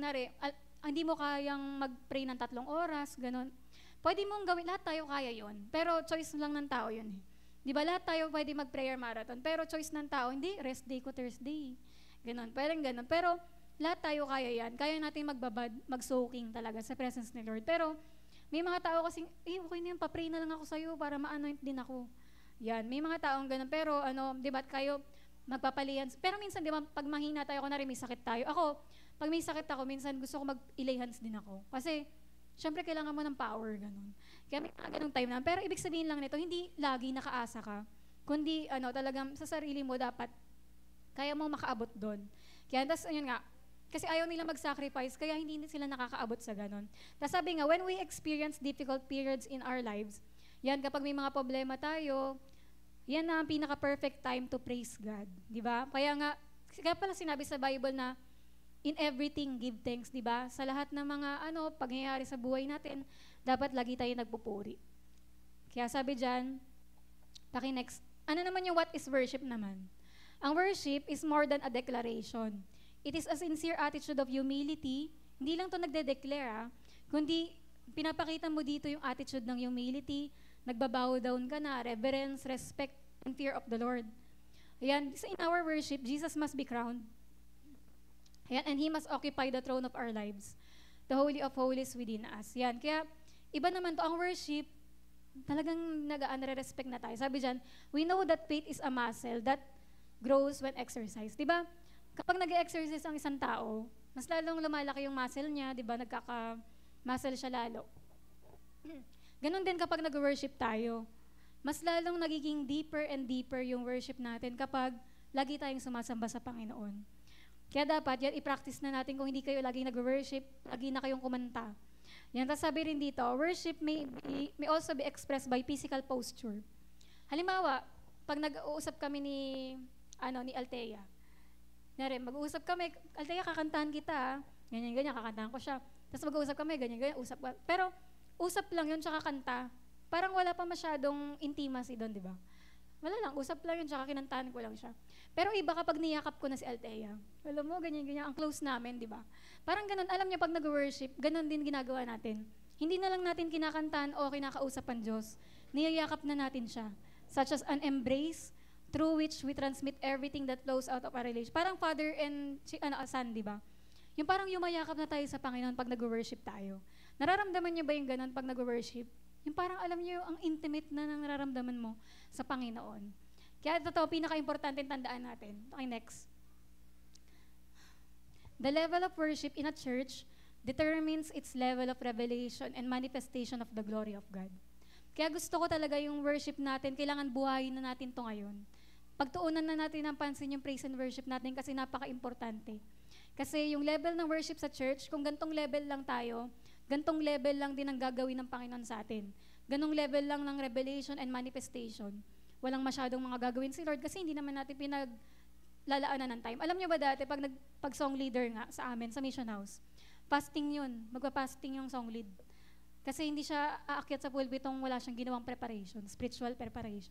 A: hindi mo kayang mag-pray ng 3 oras, ganun. Pwede mong gawin, lahat tayo kaya yun. Pero choice lang ng tao yun eh. Di ba, lahat tayo pwede mag-prayer marathon. Pero choice ng tao, hindi, rest day ko Thursday. Ganun, parang ganun. Pero lahat tayo kaya yan. Kaya natin magbabad, mag-soaking talaga sa presence ni Lord. Pero may mga tao kasing, okay na yun, pa-pray na lang ako sa'yo para ma-anoint din ako. Yan, may mga taong ganun. Pero di ba, kayo magpapalihan. Pero minsan, di ba, pag mahina tayo, kunwari may sakit tayo. Ako, pag may sakit ako, minsan gusto ko mag-ilay hands din ako. Kasi, syempre, kailangan mo ng power, ganun. Kaya may mga ganung time na. Pero ibig sabihin lang nito, hindi lagi nakaasa ka. Kundi, talagang sa sarili mo dapat, kaya mong makaabot doon. Kaya, tas, ayun nga, kasi ayaw nila mag-sacrifice, kaya hindi sila nakakaabot sa ganun. Tas sabi nga, when we experience difficult periods in our lives, yan, kapag may mga problema tayo, yan na ang pinaka-perfect time to praise God. Di ba? Kaya pala sinabi sa Bible na, in everything, give thanks, di ba? Sa lahat ng mga pangyayari sa buhay natin, dapat lagi tayo nagpupuri. Kaya sabi dyan, next. Ano naman yung what is worship naman? Ang worship is more than a declaration. It is a sincere attitude of humility. Hindi lang to nagde-declare, kundi pinapakita mo dito yung attitude ng humility, nagbabow down ka na, reverence, respect, and fear of the Lord. Ayan, so in our worship, Jesus must be crowned. Ayan, and He must occupy the throne of our lives. The Holy of Holies within us. Yan, kaya iba naman to, ang worship, talagang nag-respect na tayo. Sabi dyan, we know that faith is a muscle that grows when exercised. Diba? Kapag nag-exercise ang isang tao, mas lalong lumalaki yung muscle niya, diba? Nagkaka-muscle siya lalo. Ganon din kapag nag-worship tayo. Mas lalong nagiging deeper and deeper yung worship natin kapag lagi tayong sumasamba sa Panginoon. Kaya dapat, yan, i-practice na natin kung hindi kayo laging nag-worship, lagi na kayong kumanta. Yan, tapos sabi rin dito, worship may also be expressed by physical posture. Halimbawa, pag nag-uusap kami ni Althea, mag-uusap kami, Althea, kakantahan kita, ganyan, kakantahan ko siya. Tapos mag-uusap kami, ganyan, usap. Pero, usap lang yun, tsaka kanta. Parang wala pa masyadong intimacy doon, di ba? Wala lang, usap lang yun, tsaka kinantahan ko lang siya. Pero iba kapag niyakap ko na si Althea. Alam mo, ganyan, ang close namin, di ba? Parang ganun, alam niya pag nag-worship, ganun din ginagawa natin. Hindi na lang natin kinakantahan o kinakausap ang Diyos. Niyayakap na natin siya. Such as an embrace, through which we transmit everything that flows out of our relation. Parang father and son, di ba? Yung parang yumayakap na tayo sa Panginoon pag nag-worship tayo. Nararamdaman niyo ba yung ganun pag nag-worship? Yung parang alam niyo ang intimate na nang nararamdaman mo sa Panginoon. Kaya ito, pinaka-importante tandaan natin. Okay, next. The level of worship in a church determines its level of revelation and manifestation of the glory of God. Kaya gusto ko talaga yung worship natin, kailangan buhayin na natin to ngayon. Pagtuunan na natin ang pansin yung praise and worship natin kasi napaka-importante. Kasi yung level ng worship sa church, kung gantong level lang tayo, gantong level lang din ang gagawin ng Panginoon sa atin. Ganong level lang ng revelation and manifestation. Walang masyadong mga gagawin si Lord kasi hindi naman natin pinaglalaanan ng time. Alam niyo ba dati, pag song leader nga sa amin, sa mission house, fasting yun. Magpa-fasting yung song lead. Kasi hindi siya aakyat sa pulpitong wala siyang ginawang preparation, spiritual preparation.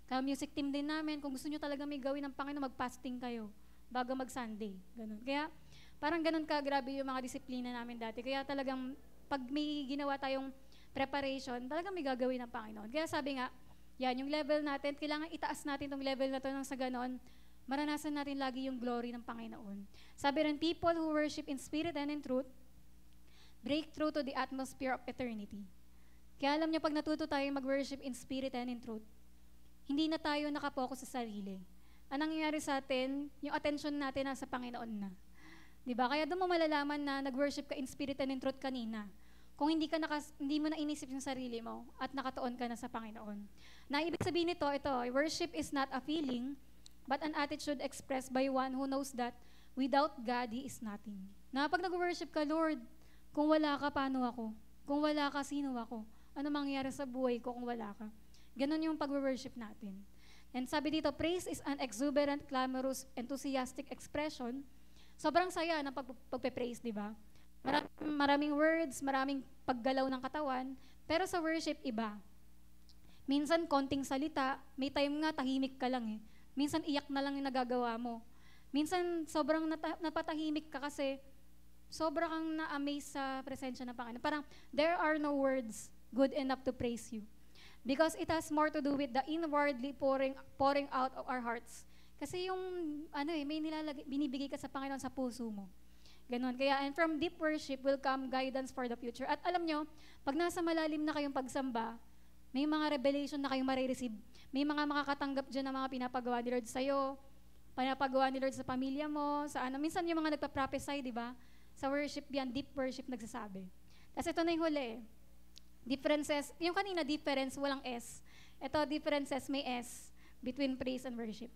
A: Kaya music team din namin, kung gusto nyo talaga may gawin ng Panginoon, mag-fasting kayo bago mag-Sunday. Ganun. Kaya parang ganun ka, grabe yung mga disiplina namin dati. Kaya talagang pag may ginawa tayong preparation, talagang may gagawin ng Panginoon. Kaya sabi nga, yan, yung level natin, kailangan itaas natin tong level na to nang sa ganon, maranasan natin lagi yung glory ng Panginoon. Sabi rin, people who worship in spirit and in truth, break through to the atmosphere of eternity. Kaya alam niyo, pag natuto tayo mag-worship in spirit and in truth, hindi na tayo nakapokus sa sarili. Anong nangyayari sa atin, yung attention natin nasa Panginoon na. Diba? Kaya doon mo malalaman na nag-worship ka in spirit and in truth kanina. Kung hindi mo na inisip yung sarili mo at nakatuon ka na sa Panginoon. Na ibig sabihin nito, worship is not a feeling, but an attitude expressed by one who knows that without God, He is nothing. Na pag nag-worship ka, Lord, kung wala ka, paano ako? Kung wala ka, sino ako? Ano mangyayari sa buhay ko kung wala ka? Ganon yung pag-worship natin. And sabi dito, praise is an exuberant, clamorous, enthusiastic expression. Sobrang saya ng pagpe-praise, di ba? Maraming words, maraming paggalaw ng katawan, pero sa worship, iba. Minsan, konting salita, may time nga, tahimik ka lang eh. Minsan, iyak na lang yung nagagawa mo. Minsan, sobrang napatahimik ka kasi sobrang kang na-amaze sa presensya ng Panginoon. Parang, there are no words good enough to praise you. Because it has more to do with the inwardly pouring out of our hearts. Kasi yung, may binibigay ka sa Panginoon sa puso mo. Ganon. Kaya, and from deep worship will come guidance for the future. At alam nyo, pag nasa malalim na kayong pagsamba, may mga revelation na kayong marireceive. May mga makakatanggap dyan ng mga pinapagawa ni Lord sa'yo, pinapagawa ni Lord sa pamilya mo, sa ano. Minsan yung mga nagpa-prophesy, di ba? Sa worship yan, deep worship nagsasabi. Tapos ito na yung huli. Differences, yung kanina difference, walang S. Ito, differences, may S between praise and worship.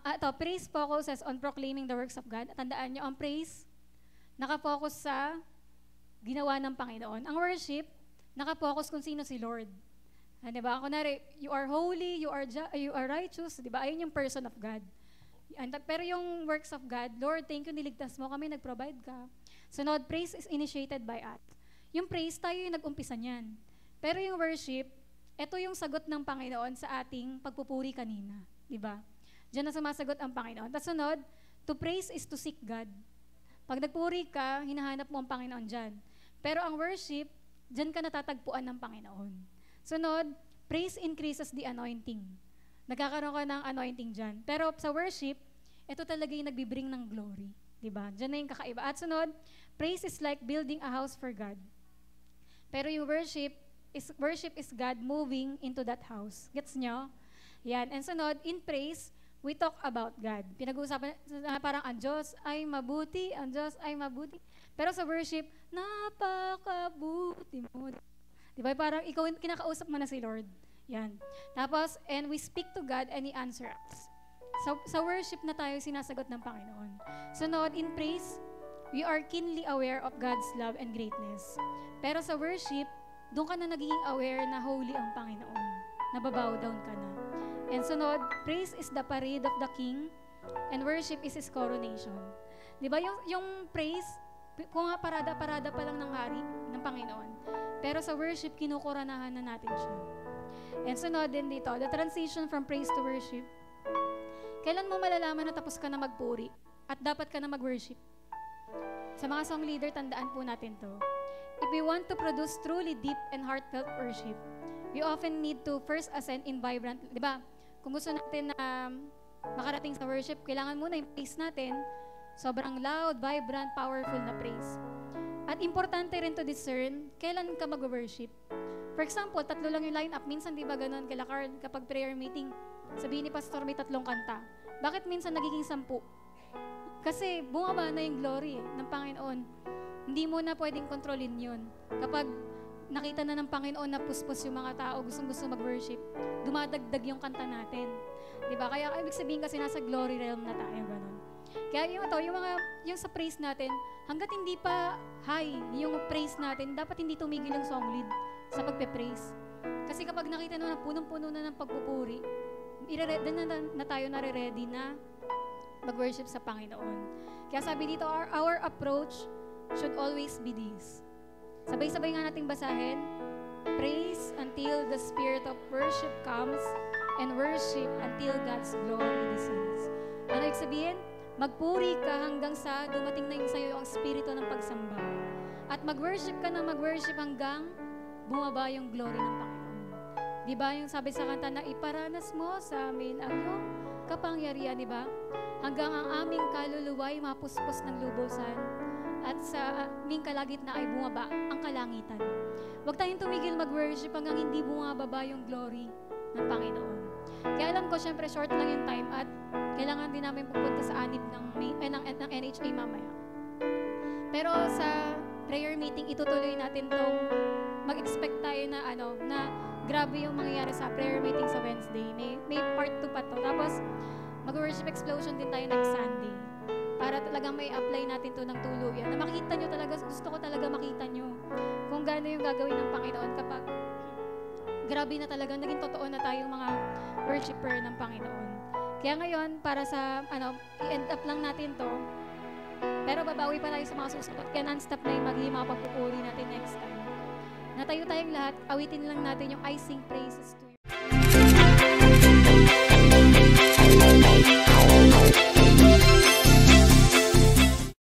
A: Ito, praise focuses on proclaiming the works of God. Tandaan nyo, ang praise, nakafocus sa ginawa ng Panginoon. Ang worship, nakafocus kung sino si Lord. Diba? Kunwari, you are holy, you are righteous, diba? Ayun yung person of God. Pero yung works of God, Lord, thank you, niligtas mo kami, nag-provide ka. Sunod, praise is initiated by us. Yung praise, tayo yung nag-umpisa niyan. Pero yung worship, ito yung sagot ng Panginoon sa ating pagpupuri kanina. Diba? Diyan na sumasagot ang Panginoon. Tapos sunod, to praise is to seek God. Pag nagpuri ka, hinahanap mo ang Panginoon dyan. Pero ang worship, dyan ka natatagpuan ng Panginoon. Sunod, praise increases the anointing. Nagkakaroon ka ng anointing dyan. Pero sa worship, ito talaga yung nagbibring ng glory. Diba? Dyan na yung kakaiba. At sunod, praise is like building a house for God. Pero yung worship is God moving into that house. Gets nyo? Yan. And sunod, in praise, we talk about God. Pinag-uusapan, parang ang Diyos ay mabuti, ang Diyos ay mabuti. Pero sa worship, napakabuti mo. Diba? Parang ikaw, kinakausap mo na si Lord. Yan. Tapos, and we speak to God and He answers us. Sa worship na tayo sinasagot ng Panginoon. Sunod, in praise, we are keenly aware of God's love and greatness. Pero sa worship, doon ka na nagiging aware na holy ang Panginoon. Nababow down ka na. And sunod, praise is the parade of the King and worship is His coronation. Di ba yung praise, kung nga parada-parada pa lang ng hari, ng Panginoon. Pero sa worship, kinukoronahan na natin siya. And sunod din dito, the transition from praise to worship. Kailan mo malalaman na tapos ka na magpuri at dapat ka na mag-worship? Sa mga song leader, tandaan po natin to. If we want to produce truly deep and heartfelt worship, we often need to first ascend in vibrant, di ba? Kung gusto natin na makarating sa worship, kailangan muna yung praise natin, sobrang loud, vibrant, powerful na praise. At importante rin to discern, kailan ka mag-worship. For example, 3 lang yung line-up. Minsan, di ba ganun, kila Carl, kapag prayer meeting, sabihin ni Pastor, may 3 kanta. Bakit minsan nagiging 10? Kasi bumaba na yung glory ng Panginoon. Hindi mo na pwedeng kontrolin yun. Kapag nakita na ng Panginoon na puspos yung mga tao, gustong-gusto mag-worship, dumadagdag yung kanta natin. Diba? Kaya ibig sabihin kasi nasa glory realm na tayo, ganun. Kaya yung sa praise natin, hanggat hindi pa high yung praise natin, dapat hindi tumigil yung song lead sa pagpe-praise. Kasi kapag nakita mo na punong-puno na ng pagpupuri, na tayo nare-ready na mag-worship sa Panginoon. Kaya sabi dito, our approach should always be this. Sabay-sabay nga nating basahin, praise until the spirit of worship comes and worship until God's glory descends. Ano ibig sabihin? Magpuri ka hanggang sa dumating na yung sa'yo yung espiritu ng pagsamba. At mag-worship ka na mag-worship hanggang bumaba yung glory ng Panginoon. Di ba yung sabi sa kanta na iparanas mo sa amin ang iyong kapangyarihan, di ba? Hanggang ang aming kaluluwa'y mapuspos ng lubusan at sa aming kalagitnaan ay bumaba ang kalangitan. Huwag tayong tumigil mag-worship hanggang hindi bumababa yung glory ng Panginoon. Kaya alam ko, syempre, short lang yung time at kailangan din namin pupunta sa anib ng NHA mamaya. Pero sa prayer meeting, itutuloy natin tong mag-expect tayo na na grabe yung mangyayari sa prayer meeting sa Wednesday. May part 2 pa to. Tapos, mag-worship explosion din tayo next Sunday. Para talagang may apply natin to ng tuluyan. Na makita nyo talaga, gusto ko talaga makita nyo kung gaano yung gagawin ng Panginoon kapag grabe na talaga, naging totoo na tayong mga worshiper ng Panginoon. Kaya ngayon, para sa, i-end up lang natin to, pero babawi pa tayo sa mga susunod. Kaya non-stop na yung magiging mga pagpupuri natin next time. Natayo tayong lahat, awitin lang natin yung I Sing Praises